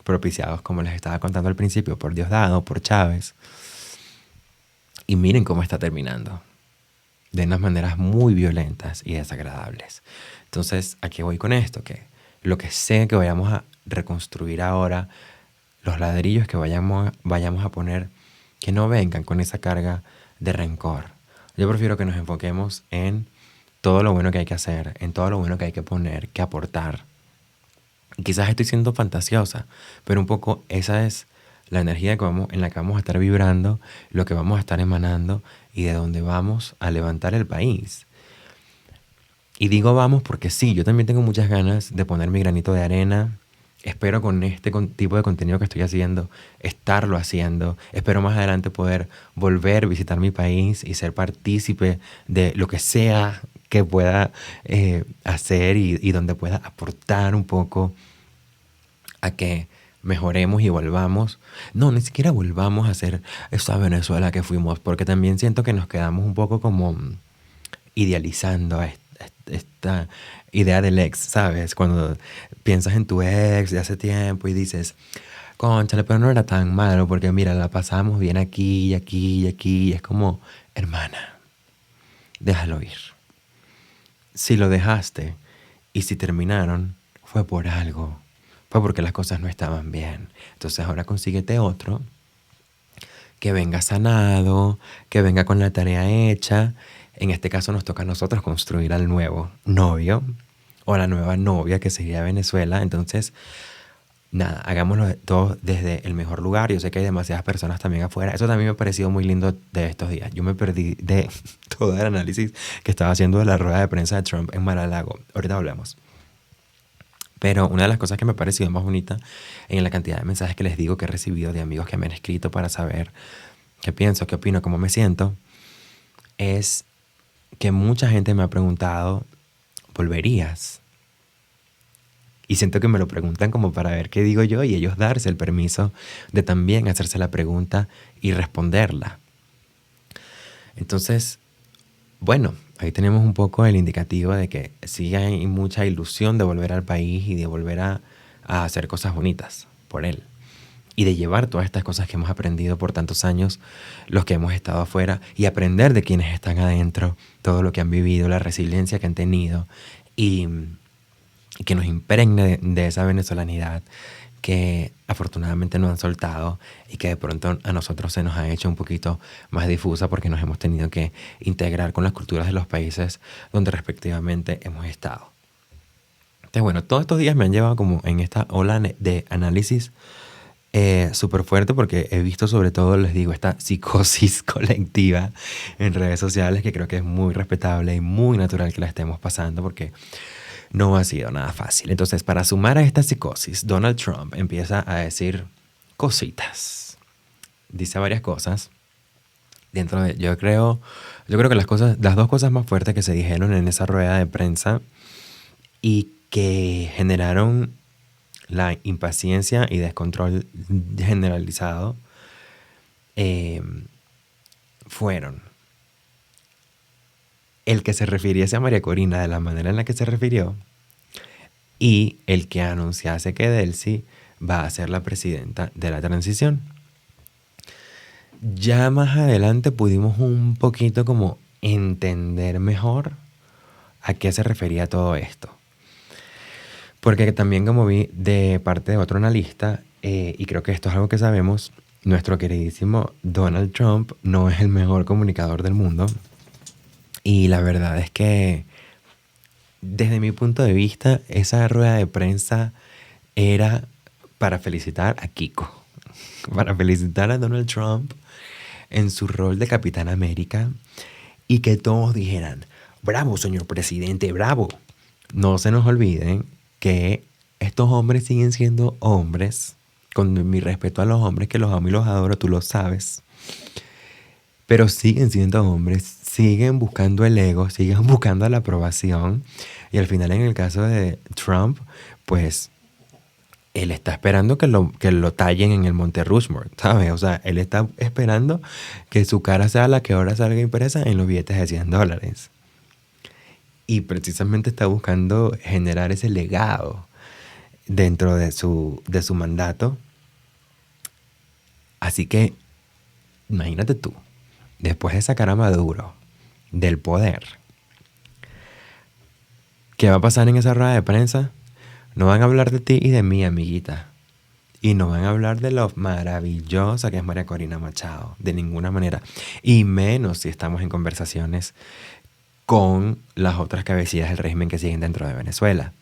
propiciados, como les estaba contando al principio, por Diosdado, por Chávez. Y miren cómo está terminando. De unas maneras muy violentas y desagradables. Entonces, ¿a qué voy con esto? Que lo que sé que vayamos a reconstruir ahora, los ladrillos que vayamos a poner, que no vengan con esa carga de rencor. Yo prefiero que nos enfoquemos en todo lo bueno que hay que hacer, en todo lo bueno que hay que poner, que aportar. Quizás estoy siendo fantasiosa, pero un poco esa es la energía en la que vamos a estar vibrando, lo que vamos a estar emanando y de donde vamos a levantar el país. Y digo vamos porque sí, yo también tengo muchas ganas de poner mi granito de arena. Espero con este tipo de contenido que estoy haciendo, estarlo haciendo. Espero más adelante poder volver a visitar mi país y ser partícipe de lo que sea que pueda hacer y donde pueda aportar un poco a que mejoremos y volvamos. No, ni siquiera volvamos a ser esa Venezuela que fuimos, porque también siento que nos quedamos un poco como idealizando a esta idea del ex, ¿sabes? Cuando piensas en tu ex de hace tiempo y dices, cónchale, pero no era tan malo porque mira, la pasamos bien aquí y aquí y aquí. Y es como, hermana, déjalo ir. Si lo dejaste y si terminaron, fue por algo. Fue porque las cosas no estaban bien. Entonces ahora consíguete otro que venga sanado, que venga con la tarea hecha. En este caso nos toca a nosotros construir al nuevo novio o la nueva novia que se iría a Venezuela. Entonces, nada, hagámoslo todos desde el mejor lugar. Yo sé que hay demasiadas personas también afuera. Eso también me ha parecido muy lindo de estos días. Yo me perdí de todo el análisis que estaba haciendo de la rueda de prensa de Trump en Mar-a-Lago. Ahorita hablamos. Pero una de las cosas que me ha parecido más bonita en la cantidad de mensajes que les digo que he recibido de amigos que me han escrito para saber qué pienso, qué opino, cómo me siento, es que mucha gente me ha preguntado, ¿volverías? Y siento que me lo preguntan como para ver qué digo yo y ellos darse el permiso de también hacerse la pregunta y responderla. Entonces, bueno, ahí tenemos un poco el indicativo de que sí hay mucha ilusión de volver al país y de volver a hacer cosas bonitas por él. Y de llevar todas estas cosas que hemos aprendido por tantos años, los que hemos estado afuera, y aprender de quienes están adentro, todo lo que han vivido, la resiliencia que han tenido, y que nos impregne de esa venezolanidad que afortunadamente no han soltado y que de pronto a nosotros se nos ha hecho un poquito más difusa porque nos hemos tenido que integrar con las culturas de los países donde respectivamente hemos estado. Entonces, bueno, todos estos días me han llevado como en esta ola de análisis súper fuerte porque he visto sobre todo, les digo, esta psicosis colectiva en redes sociales que creo que es muy respetable y muy natural que la estemos pasando porque no ha sido nada fácil. Entonces, para sumar a esta psicosis, Donald Trump empieza a decir cositas. Dice varias cosas. Dentro de, yo creo que las dos cosas más fuertes que se dijeron en esa rueda de prensa y que generaron la impaciencia y descontrol generalizado fueron el que se refiriese a María Corina de la manera en la que se refirió y el que anunciase que Delcy va a ser la presidenta de la transición. Ya más adelante pudimos un poquito como entender mejor a qué se refería todo esto. Porque también como vi de parte de otro analista, y creo que esto es algo que sabemos, nuestro queridísimo Donald Trump no es el mejor comunicador del mundo. Y la verdad es que desde mi punto de vista, esa rueda de prensa era para felicitar a Kiko, para felicitar a Donald Trump en su rol de Capitán América y que todos dijeran, bravo señor presidente, bravo. No se nos olviden que estos hombres siguen siendo hombres, con mi respeto a los hombres, que los amo y los adoro, tú lo sabes, pero siguen siendo hombres, siguen buscando el ego, siguen buscando la aprobación y al final en el caso de Trump, pues él está esperando que lo tallen en el Monte Rushmore, ¿sabes? O sea, él está esperando que su cara sea la que ahora salga impresa en los billetes de $100. Y precisamente está buscando generar ese legado dentro de su mandato. Así que, imagínate tú, después de sacar a Maduro del poder, ¿qué va a pasar en esa rueda de prensa? No van a hablar de ti y de mí, amiguita. Y no van a hablar de lo maravillosa que es María Corina Machado, de ninguna manera. Y menos si estamos en conversaciones con las otras cabecillas del régimen que siguen dentro de Venezuela.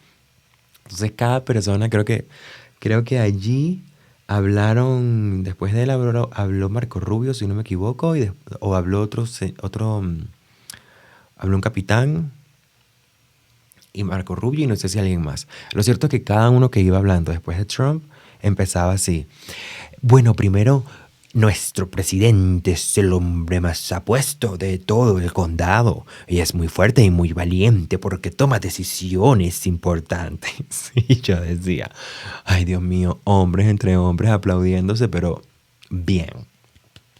Entonces cada persona, creo que allí hablaron, después de él habló Marco Rubio, si no me equivoco, o habló habló un capitán y Marco Rubio y no sé si alguien más. Lo cierto es que cada uno que iba hablando después de Trump empezaba así. Bueno, primero, nuestro presidente es el hombre más apuesto de todo el condado y es muy fuerte y muy valiente porque toma decisiones importantes. Y yo decía, ay Dios mío, hombres entre hombres aplaudiéndose, pero bien.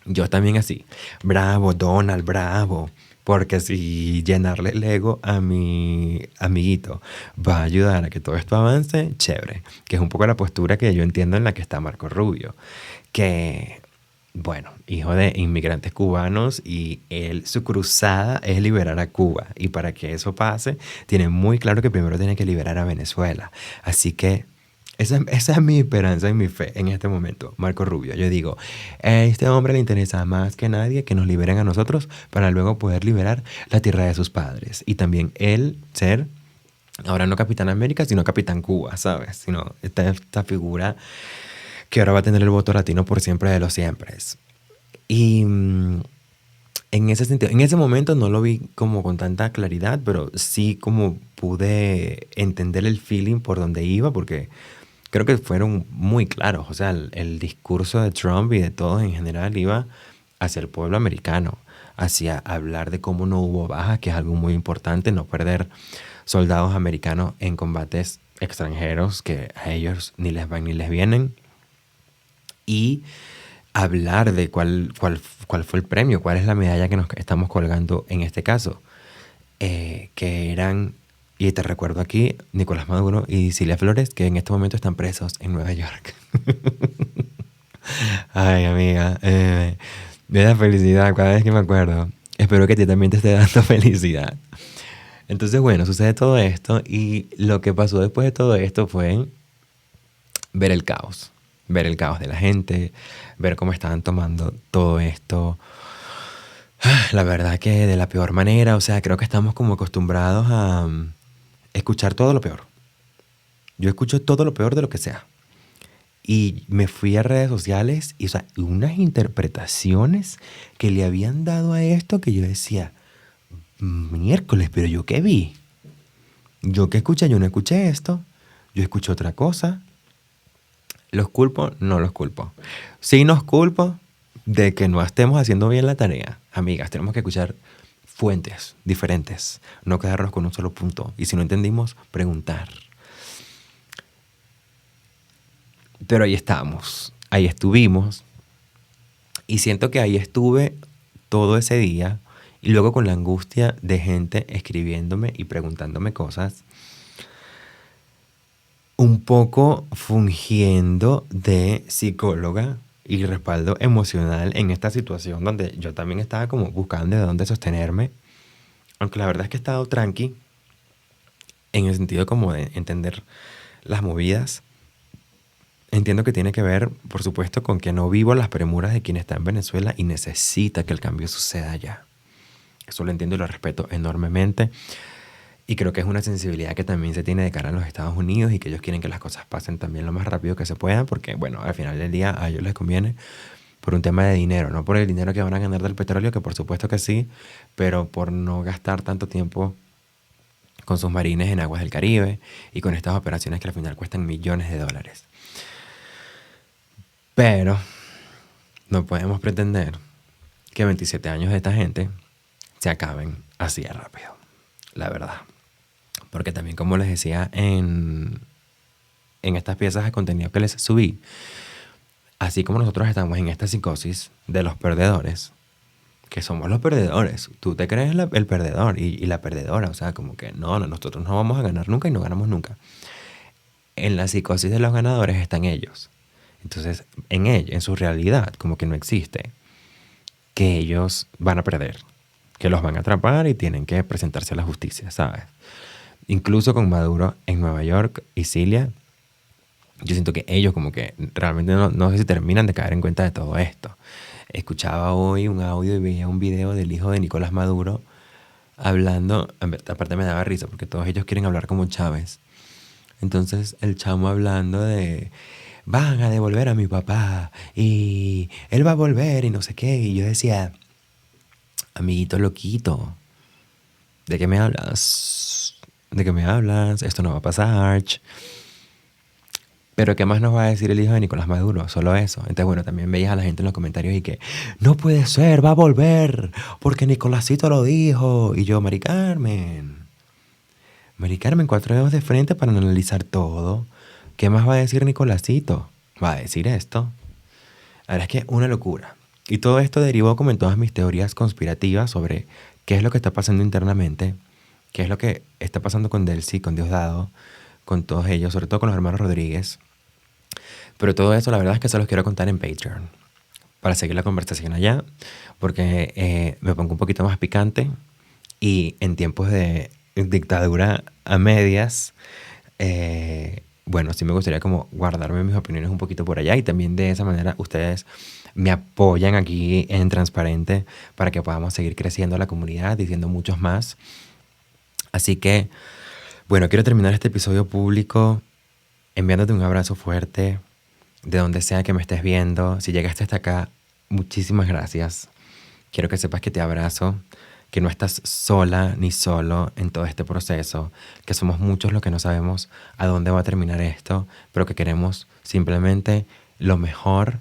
Yo también así, bravo Donald, bravo. Porque si llenarle el ego a mi amiguito va a ayudar a que todo esto avance, chévere. Que es un poco la postura que yo entiendo en la que está Marco Rubio. Que, bueno, hijo de inmigrantes cubanos y su cruzada es liberar a Cuba. Y para que eso pase, tiene muy claro que primero tiene que liberar a Venezuela. Así que esa es mi esperanza y mi fe en este momento, Marco Rubio. Yo digo, a este hombre le interesa más que nadie que nos liberen a nosotros para luego poder liberar la tierra de sus padres. Y también él ser Ahora no Capitán América, sino Capitán Cuba, ¿sabes? Sino esta figura que ahora va a tener el voto latino por siempre de los siempre. Y en ese sentido, en ese momento no lo vi como con tanta claridad, pero sí como pude entender el feeling por donde iba, porque creo que fueron muy claros. O sea, el discurso de Trump y de todos en general iba hacia el pueblo americano, hacia hablar de cómo no hubo bajas, que es algo muy importante, no perder soldados americanos en combates extranjeros que a ellos ni les van ni les vienen, y hablar de cuál fue el premio, cuál es la medalla que nos estamos colgando en este caso, que eran, y te recuerdo aquí, Nicolás Maduro y Cilia Flores, que en este momento están presos en Nueva York. Ay, amiga, me da felicidad cada vez que me acuerdo. Espero que a ti también te esté dando felicidad. Entonces, bueno, sucede todo esto y lo que pasó después de todo esto fue ver el caos de la gente, ver cómo estaban tomando todo esto. La verdad que de la peor manera, o sea, creo que estamos como acostumbrados a escuchar todo lo peor. Yo escucho todo lo peor de lo que sea. Y me fui a redes sociales y, o sea, unas interpretaciones que le habían dado a esto que yo decía, miércoles, pero yo qué vi. Yo qué escuché, yo no escuché esto. Yo escuché otra cosa. ¿Los culpo? No los culpo. Sí nos culpo de que no estemos haciendo bien la tarea. Amigas, tenemos que escuchar fuentes diferentes, no quedarnos con un solo punto. Y si no entendimos, preguntar. Pero ahí estamos, ahí estuvimos. Y siento que ahí estuve todo ese día y luego con la angustia de gente escribiéndome y preguntándome cosas, un poco fungiendo de psicóloga y respaldo emocional en esta situación donde yo también estaba como buscando de dónde sostenerme, aunque la verdad es que he estado tranqui en el sentido como de entender las movidas. Entiendo que tiene que ver, por supuesto, con que no vivo las premuras de quien está en Venezuela y necesita que el cambio suceda allá. Eso lo entiendo y lo respeto enormemente. Y creo que es una sensibilidad que también se tiene de cara a los Estados Unidos y que ellos quieren que las cosas pasen también lo más rápido que se pueda, porque, bueno, al final del día a ellos les conviene por un tema de dinero, no por el dinero que van a ganar del petróleo, que por supuesto que sí, pero por no gastar tanto tiempo con sus marines en aguas del Caribe y con estas operaciones que al final cuestan millones de dólares. Pero no podemos pretender que 27 años de esta gente se acaben así de rápido, la verdad. Porque también, como les decía en estas piezas de contenido que les subí, así como nosotros estamos en esta psicosis de los perdedores, que somos los perdedores, tú te crees el perdedor y la perdedora, o sea, como que no, nosotros no vamos a ganar nunca y no ganamos nunca. En la psicosis de los ganadores están ellos. Entonces, en su realidad, como que no existe que ellos van a perder, que los van a atrapar y tienen que presentarse a la justicia, ¿sabes? Incluso con Maduro en Nueva York y Cilia, yo siento que ellos como que realmente no sé si terminan de caer en cuenta de todo esto. Escuchaba hoy un audio y veía un video del hijo de Nicolás Maduro hablando, aparte me daba risa porque todos ellos quieren hablar como Chávez. Entonces el chamo hablando de, van a devolver a mi papá y él va a volver y no sé qué. Y yo decía, amiguito loquito, ¿de qué me hablas? ¿De qué me hablas? Esto no va a pasar. Pero ¿qué más nos va a decir el hijo de Nicolás Maduro? Solo eso. Entonces, bueno, también veías a la gente en los comentarios y que no puede ser, va a volver, porque Nicolásito lo dijo. Y yo, Mari Carmen, 4 dedos de frente para analizar todo. ¿Qué más va a decir Nicolásito? Va a decir esto. La verdad es que una locura. Y todo esto derivó como en todas mis teorías conspirativas sobre qué es lo que está pasando internamente, qué es lo que está pasando con Delcy, con Diosdado, con todos ellos, sobre todo con los hermanos Rodríguez. Pero todo eso la verdad es que se los quiero contar en Patreon para seguir la conversación allá, porque me pongo un poquito más picante y en tiempos de dictadura a medias, bueno, sí me gustaría como guardarme mis opiniones un poquito por allá y también de esa manera ustedes me apoyan aquí en Transparente para que podamos seguir creciendo la comunidad, diciendo muchos más. Así que Bueno, quiero terminar este episodio público enviándote un abrazo fuerte de donde sea que me estés viendo. Si llegaste hasta acá, muchísimas gracias. Quiero que sepas que te abrazo, que no estás sola ni solo en todo este proceso, que somos muchos los que no sabemos a dónde va a terminar esto, pero que queremos simplemente lo mejor,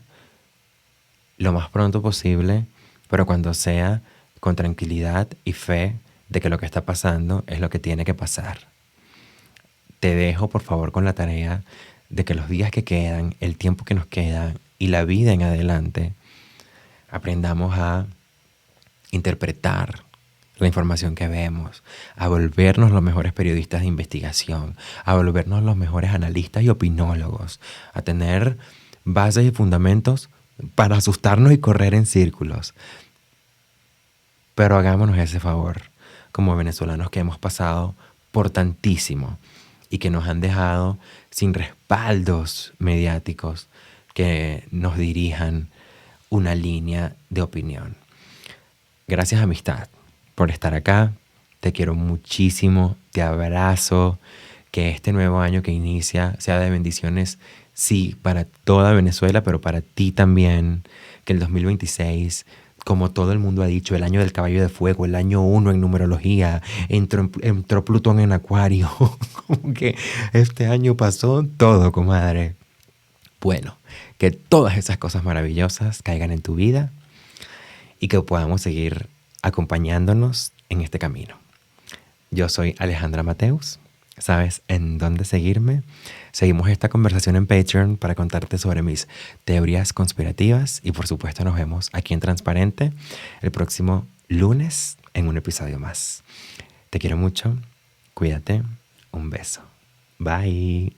lo más pronto posible, pero cuando sea con tranquilidad y fe de que lo que está pasando es lo que tiene que pasar. Te dejo por favor con la tarea de que los días que quedan, el tiempo que nos queda y la vida en adelante, aprendamos a interpretar la información que vemos, a volvernos los mejores periodistas de investigación, a volvernos los mejores analistas y opinólogos, a tener bases y fundamentos para asustarnos y correr en círculos. Pero hagámonos ese favor como venezolanos que hemos pasado por tantísimo y que nos han dejado sin respaldos mediáticos que nos dirijan una línea de opinión. Gracias, amistad, por estar acá. Te quiero muchísimo, te abrazo. Que este nuevo año que inicia sea de bendiciones, sí, para toda Venezuela, pero para ti también. Que el 2026, como todo el mundo ha dicho, el año del caballo de fuego, el año 1 en numerología, entró Plutón en Acuario. Como que este año pasó todo, comadre. Bueno, que todas esas cosas maravillosas caigan en tu vida y que podamos seguir acompañándonos en este camino. Yo soy Alejandra Mateus. ¿Sabes en dónde seguirme? Seguimos esta conversación en Patreon para contarte sobre mis teorías conspirativas y por supuesto nos vemos aquí en Transparente el próximo lunes en un episodio más. Te quiero mucho, cuídate, un beso. Bye.